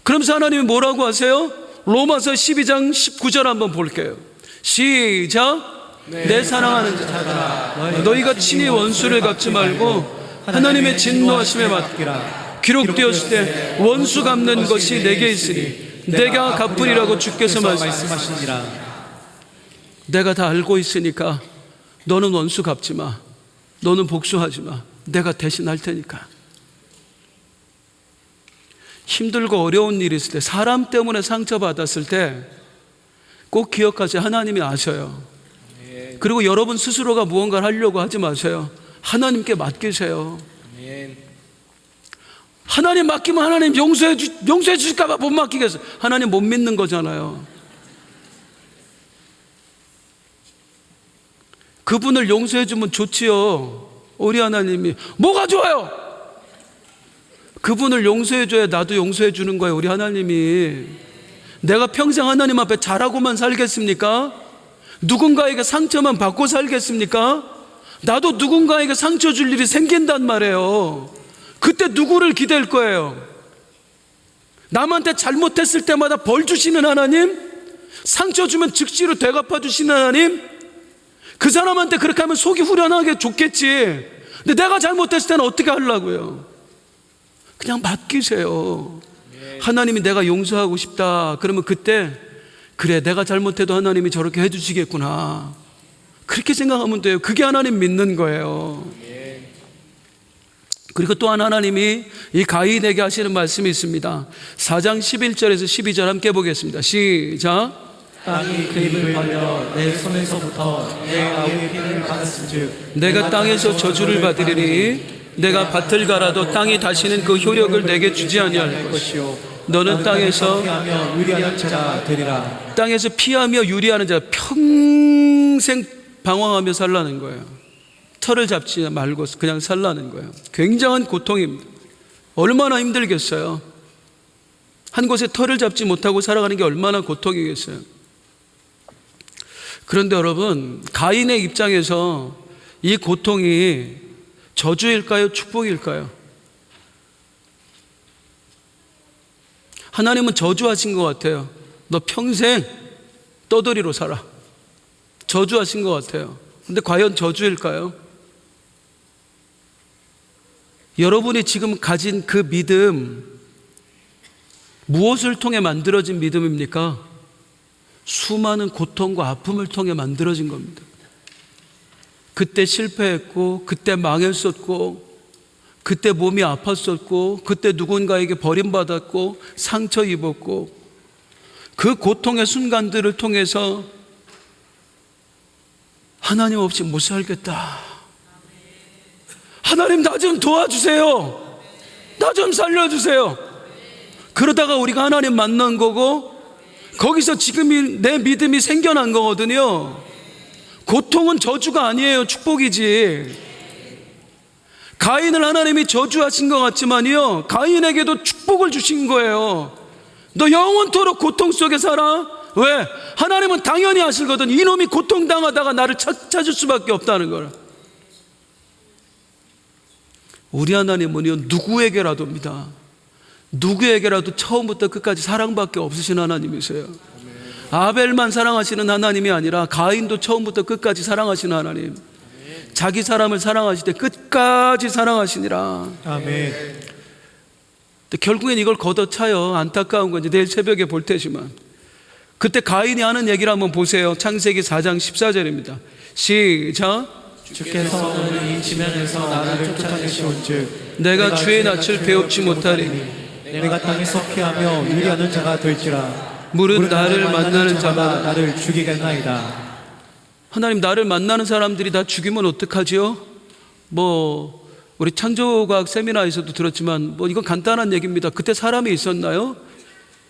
그러면서 하나님이 뭐라고 하세요? 로마서 12장 19절 한번 볼게요. 시작. 내 사랑하는 자들아 너희가 친히 원수를 갚지 말고 하나님의 진노하심에 맡기라. 기록되었을 때 원수 갚는 것이 내게 있으니 내가 갚으리라고 주께서 말씀하시니라. 내가 다 알고 있으니까 너는 원수 갚지 마. 너는 복수하지 마. 내가 대신 할 테니까. 힘들고 어려운 일이 있을 때, 사람 때문에 상처받았을 때 꼭 기억하세요. 하나님이 아셔요. 그리고 여러분 스스로가 무언가를 하려고 하지 마세요. 하나님께 맡기세요. 하나님 맡기면 하나님 용서해 주실까 봐 못 맡기겠어요. 하나님 못 믿는 거잖아요. 그분을 용서해 주면 좋지요. 우리 하나님이 뭐가 좋아요? 그분을 용서해 줘야 나도 용서해 주는 거예요. 우리 하나님이. 내가 평생 하나님 앞에 잘하고만 살겠습니까? 누군가에게 상처만 받고 살겠습니까? 나도 누군가에게 상처 줄 일이 생긴단 말이에요. 그때 누구를 기댈 거예요? 남한테 잘못했을 때마다 벌 주시는 하나님? 상처 주면 즉시로 되갚아 주시는 하나님? 그 사람한테 그렇게 하면 속이 후련하게 좋겠지. 근데 내가 잘못했을 때는 어떻게 하려고요? 그냥 맡기세요. 하나님이 내가 용서하고 싶다 그러면 그때 그래 내가 잘못해도 하나님이 저렇게 해주시겠구나 그렇게 생각하면 돼요. 그게 하나님 믿는 거예요. 그리고 또한 하나님이 이 가인에게 하시는 말씀이 있습니다. 4장 11절에서 12절 함께 보겠습니다. 시작. 땅이 그 입을 벌려 내 손에서부터 내 아우의 피를 받았은즉 내가 땅에서 저주를 받으리니 내가 밭을 갈아도 땅이 다시는 그 효력을 내게 주지 아니할 것이요 너는 땅에서 피하며 유리하는 자가 되리라. 땅에서 피하며 유리하는 자, 평생 방황하며 살라는 거예요. 털을 잡지 말고 그냥 살라는 거예요. 굉장한 고통입니다. 얼마나 힘들겠어요. 한 곳에 털을 잡지 못하고 살아가는 게 얼마나 고통이겠어요. 그런데 여러분, 가인의 입장에서 이 고통이 저주일까요? 축복일까요? 하나님은 저주하신 것 같아요. 너 평생 떠돌이로 살아. 저주하신 것 같아요. 근데 과연 저주일까요? 여러분이 지금 가진 그 믿음, 무엇을 통해 만들어진 믿음입니까? 수많은 고통과 아픔을 통해 만들어진 겁니다. 그때 실패했고, 그때 망했었고, 그때 몸이 아팠었고, 그때 누군가에게 버림받았고, 상처 입었고, 그 고통의 순간들을 통해서 하나님 없이 못 살겠다. 하나님 나 좀 도와주세요. 나 좀 살려주세요. 그러다가 우리가 하나님 만난 거고, 거기서 지금 내 믿음이 생겨난 거거든요. 고통은 저주가 아니에요. 축복이지. 가인을 하나님이 저주하신 것 같지만요, 가인에게도 축복을 주신 거예요. 너 영원토록 고통 속에 살아. 왜? 하나님은 당연히 하시거든. 이놈이 고통당하다가 나를 찾을 수밖에 없다는 거라. 우리 하나님은요, 누구에게라도입니다. 누구에게라도 처음부터 끝까지 사랑밖에 없으신 하나님이세요. 아벨만 사랑하시는 하나님이 아니라 가인도 처음부터 끝까지 사랑하시는 하나님. 자기 사람을 사랑하실 때 끝까지 사랑하시니라. 아멘. 근데 결국엔 이걸 걷어차요. 안타까운 건지 내일 새벽에 볼 테지만, 그때 가인이 하는 얘기를 한번 보세요. 창세기 4장 14절입니다 시작. 주께서 오늘 이 지면에서 나를 쫓아내시온즉 내가 주의 낯을 배웁지 못하리니 내가 땅에서 피하며 유리하는 자가 될지라. 무릇 나를 만나는 자마다 나를 죽이겠나이다. 하나님, 나를 만나는 사람들이 다 죽이면 어떡하지요? 우리 창조과학 세미나에서도 들었지만 이건 간단한 얘기입니다. 그때 사람이 있었나요?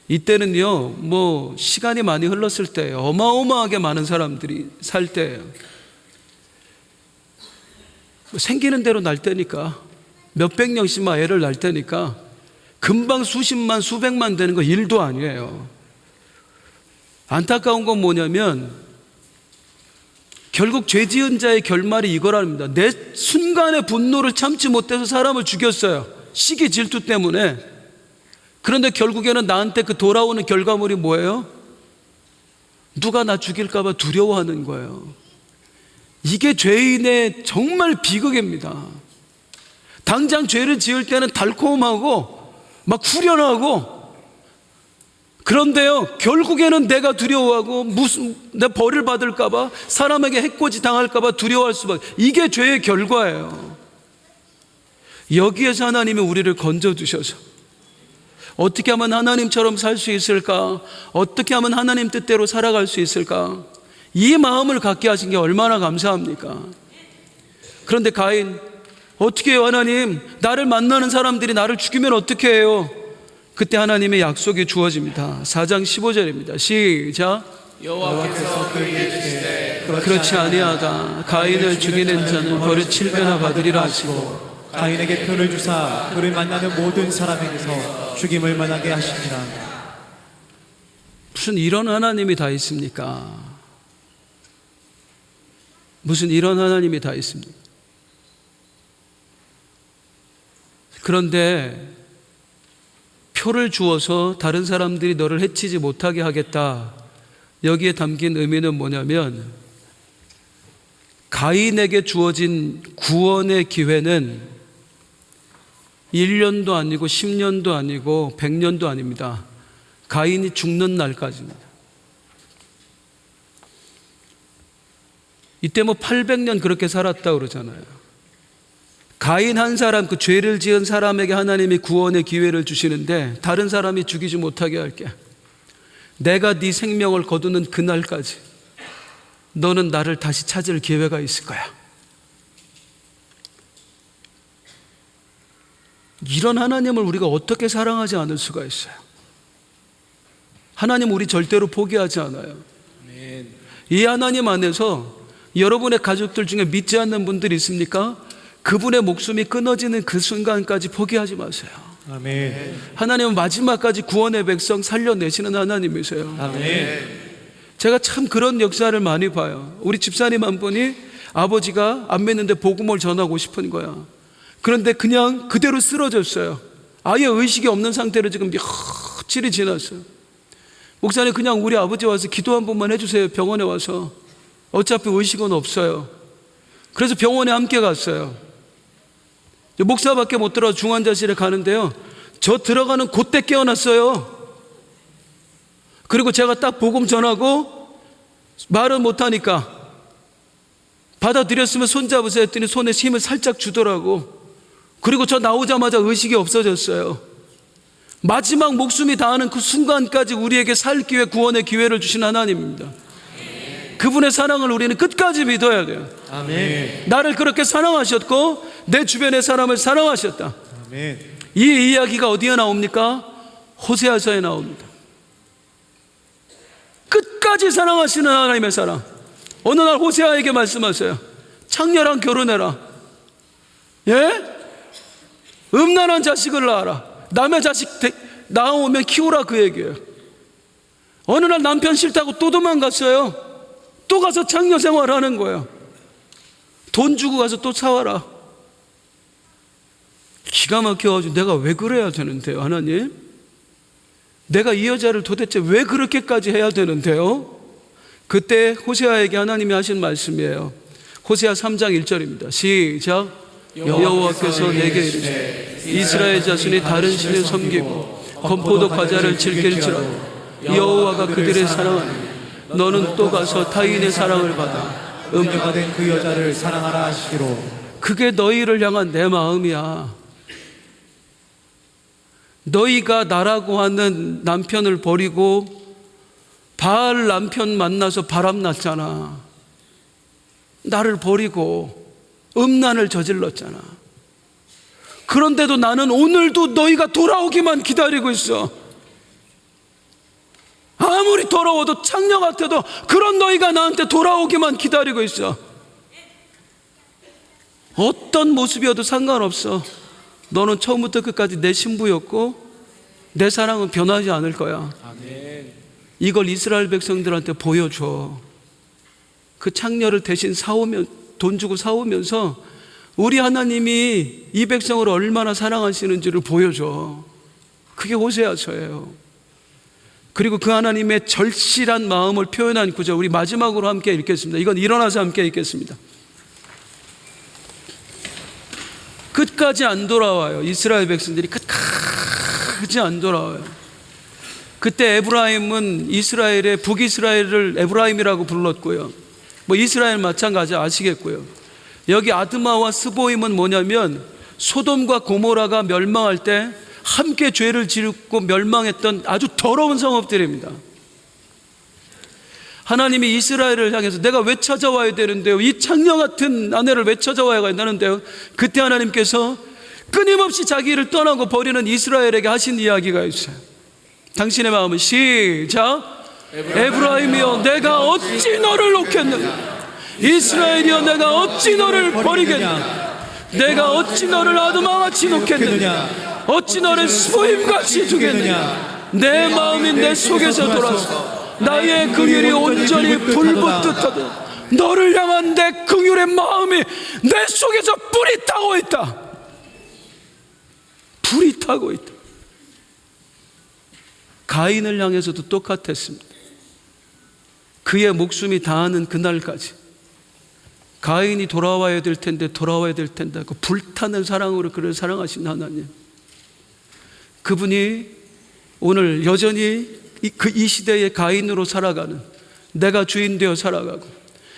이때는요, 시간이 많이 흘렀을 때 어마어마하게 많은 사람들이 살 때예요. 생기는 대로 날 때니까, 몇백 명씩만 애를 낳을 때니까 금방 수십만 수백만 되는 거 일도 아니에요. 안타까운 건 뭐냐면 결국 죄 지은 자의 결말이 이거랍니다. 내 순간의 분노를 참지 못해서 사람을 죽였어요. 시기 질투 때문에. 그런데 결국에는 나한테 그 돌아오는 결과물이 뭐예요? 누가 나 죽일까 봐 두려워하는 거예요. 이게 죄인의 정말 비극입니다. 당장 죄를 지을 때는 달콤하고 막 후련하고, 그런데요, 결국에는 내가 두려워하고 내 벌을 받을까 봐, 사람에게 해코지 당할까 봐 두려워할 수밖에. 이게 죄의 결과예요. 여기에서 하나님이 우리를 건져주셔서 어떻게 하면 하나님처럼 살 수 있을까? 어떻게 하면 하나님 뜻대로 살아갈 수 있을까? 이 마음을 갖게 하신 게 얼마나 감사합니까? 그런데 가인, 어떻게 해요? 하나님, 나를 만나는 사람들이 나를 죽이면 어떻게 해요? 그때 하나님의 약속이 주어집니다. 4장 15절입니다 시작. 여호와께서 그에게 이르시되 그렇지 아니하다. 가인을 죽이는 자는 벌을 7배나 받으리라 하시고, 가인에게 표를 주사 그를 만나는 모든 사람에게서 죽임을 만하게 하시니라. 무슨 이런 하나님이 다 있습니까? 무슨 이런 하나님이 다 있습니까? 그런데 표를 주어서 다른 사람들이 너를 해치지 못하게 하겠다. 여기에 담긴 의미는 뭐냐면, 가인에게 주어진 구원의 기회는 1년도 아니고 10년도 아니고 100년도 아닙니다. 가인이 죽는 날까지입니다. 이때 800년 그렇게 살았다 그러잖아요. 가인 한 사람, 그 죄를 지은 사람에게 하나님이 구원의 기회를 주시는데, 다른 사람이 죽이지 못하게 할게. 내가 네 생명을 거두는 그날까지 너는 나를 다시 찾을 기회가 있을 거야. 이런 하나님을 우리가 어떻게 사랑하지 않을 수가 있어요? 하나님 우리 절대로 포기하지 않아요. 이 하나님 안에서 여러분의 가족들 중에 믿지 않는 분들이 있습니까? 그분의 목숨이 끊어지는 그 순간까지 포기하지 마세요. 아멘. 하나님은 마지막까지 구원의 백성 살려내시는 하나님이세요. 아멘. 제가 참 그런 역사를 많이 봐요. 우리 집사님 한 분이 아버지가 안 믿는데 복음을 전하고 싶은 거야. 그런데 그냥 그대로 쓰러졌어요. 아예 의식이 없는 상태로 지금 며칠이 지났어요. 목사님, 그냥 우리 아버지 와서 기도 한 번만 해주세요. 병원에 와서. 어차피 의식은 없어요. 그래서 병원에 함께 갔어요. 목사밖에 못 들어가 중환자실에 가는데요, 저 들어가는 그때 깨어났어요. 그리고 제가 딱 복음 전하고 말은 못하니까 받아들였으면 손 잡으세요 했더니 손에 힘을 살짝 주더라고. 그리고 저 나오자마자 의식이 없어졌어요. 마지막 목숨이 다하는 그 순간까지 우리에게 살 기회, 구원의 기회를 주신 하나님입니다. 그분의 사랑을 우리는 끝까지 믿어야 돼요. 아멘. 나를 그렇게 사랑하셨고 내 주변의 사람을 사랑하셨다. 아멘. 이 이야기가 어디에 나옵니까? 호세아서에 나옵니다. 끝까지 사랑하시는 하나님의 사랑. 어느 날 호세아에게 말씀하세요. 창녀랑 결혼해라. 예? 음란한 자식을 낳아라. 남의 자식 낳아오면 키우라, 그 얘기예요. 어느 날 남편 싫다고 또 도망갔어요. 또 가서 창녀 생활하는 거예요. 돈 주고 가서 또 사와라. 기가 막혀가지고 내가 왜 그래야 되는데요, 하나님? 내가 이 여자를 도대체 왜 그렇게까지 해야 되는데요? 그때 호세아에게 하나님이 하신 말씀이에요. 호세아 3장 1절입니다. 시작. 여호와께서 내게 이르시되 이스라엘 자손이 다른 신을 섬기고 건포도 과자를 즐길지라도 여호와가 그들의 사랑하니 너는 또 가서 타인의 사랑을 받아 음녀가 된 그 여자를 사랑하라 하시기로. 그게 너희를 향한 내 마음이야. 너희가 나라고 하는 남편을 버리고 바알 남편 만나서 바람났잖아. 나를 버리고 음란을 저질렀잖아. 그런데도 나는 오늘도 너희가 돌아오기만 기다리고 있어. 아무리 더러워도 창녀 같아도 그런 너희가 나한테 돌아오기만 기다리고 있어. 어떤 모습이어도 상관없어. 너는 처음부터 끝까지 내 신부였고 내 사랑은 변하지 않을 거야. 이걸 이스라엘 백성들한테 보여줘. 그 창녀를 대신 사오면, 돈 주고 사오면서 우리 하나님이 이 백성을 얼마나 사랑하시는지를 보여줘. 그게 호세아서예요. 그리고 그 하나님의 절실한 마음을 표현한 구절, 우리 마지막으로 함께 읽겠습니다. 이건 일어나서 함께 읽겠습니다. 끝까지 안 돌아와요. 이스라엘 백성들이 끝까지 안 돌아와요. 그때 에브라임은 이스라엘의 북이스라엘을 에브라임이라고 불렀고요. 뭐 이스라엘 마찬가지 아시겠고요. 여기 아드마와 스보임은 뭐냐면 소돔과 고모라가 멸망할 때 함께 죄를 짓고 멸망했던 아주 더러운 성읍들입니다. 하나님이 이스라엘을 향해서 내가 왜 찾아와야 되는데요? 이 창녀 같은 아내를 왜 찾아와야 되는데요? 그때 하나님께서 끊임없이 자기를 떠나고 버리는 이스라엘에게 하신 이야기가 있어요. 당신의 마음은 시작. 에브라임이여 내가 어찌 너를 놓겠느냐. 이스라엘이여 내가 어찌 너를 버리겠느냐. 내가 어찌 너를 아드마같이 놓겠느냐. 어찌 너를 스보임같이 두겠느냐. 내 마음이 내 속에서 돌아서 나의 긍휼이 온전히 불붙듯하듯 너를 향한 내 긍휼의 마음이 내 속에서 불이 타고 있다. 불이 타고 있다. 가인을 향해서도 똑같았습니다. 그의 목숨이 다하는 그날까지 가인이 돌아와야 될 텐데 그 불타는 사랑으로 그를 사랑하신 하나님, 그분이 오늘 여전히 이 시대의 가인으로 살아가는, 내가 주인 되어 살아가고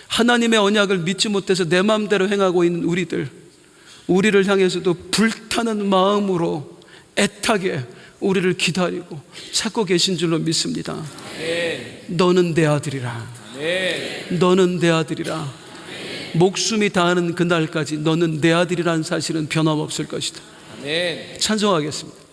하나님의 언약을 믿지 못해서 내 마음대로 행하고 있는 우리를 향해서도 불타는 마음으로 애타게 우리를 기다리고 찾고 계신 줄로 믿습니다. 너는 내 아들이라. 너는 내 아들이라. 목숨이 다하는 그날까지 너는 내 아들이라는 사실은 변함없을 것이다. 찬송하겠습니다.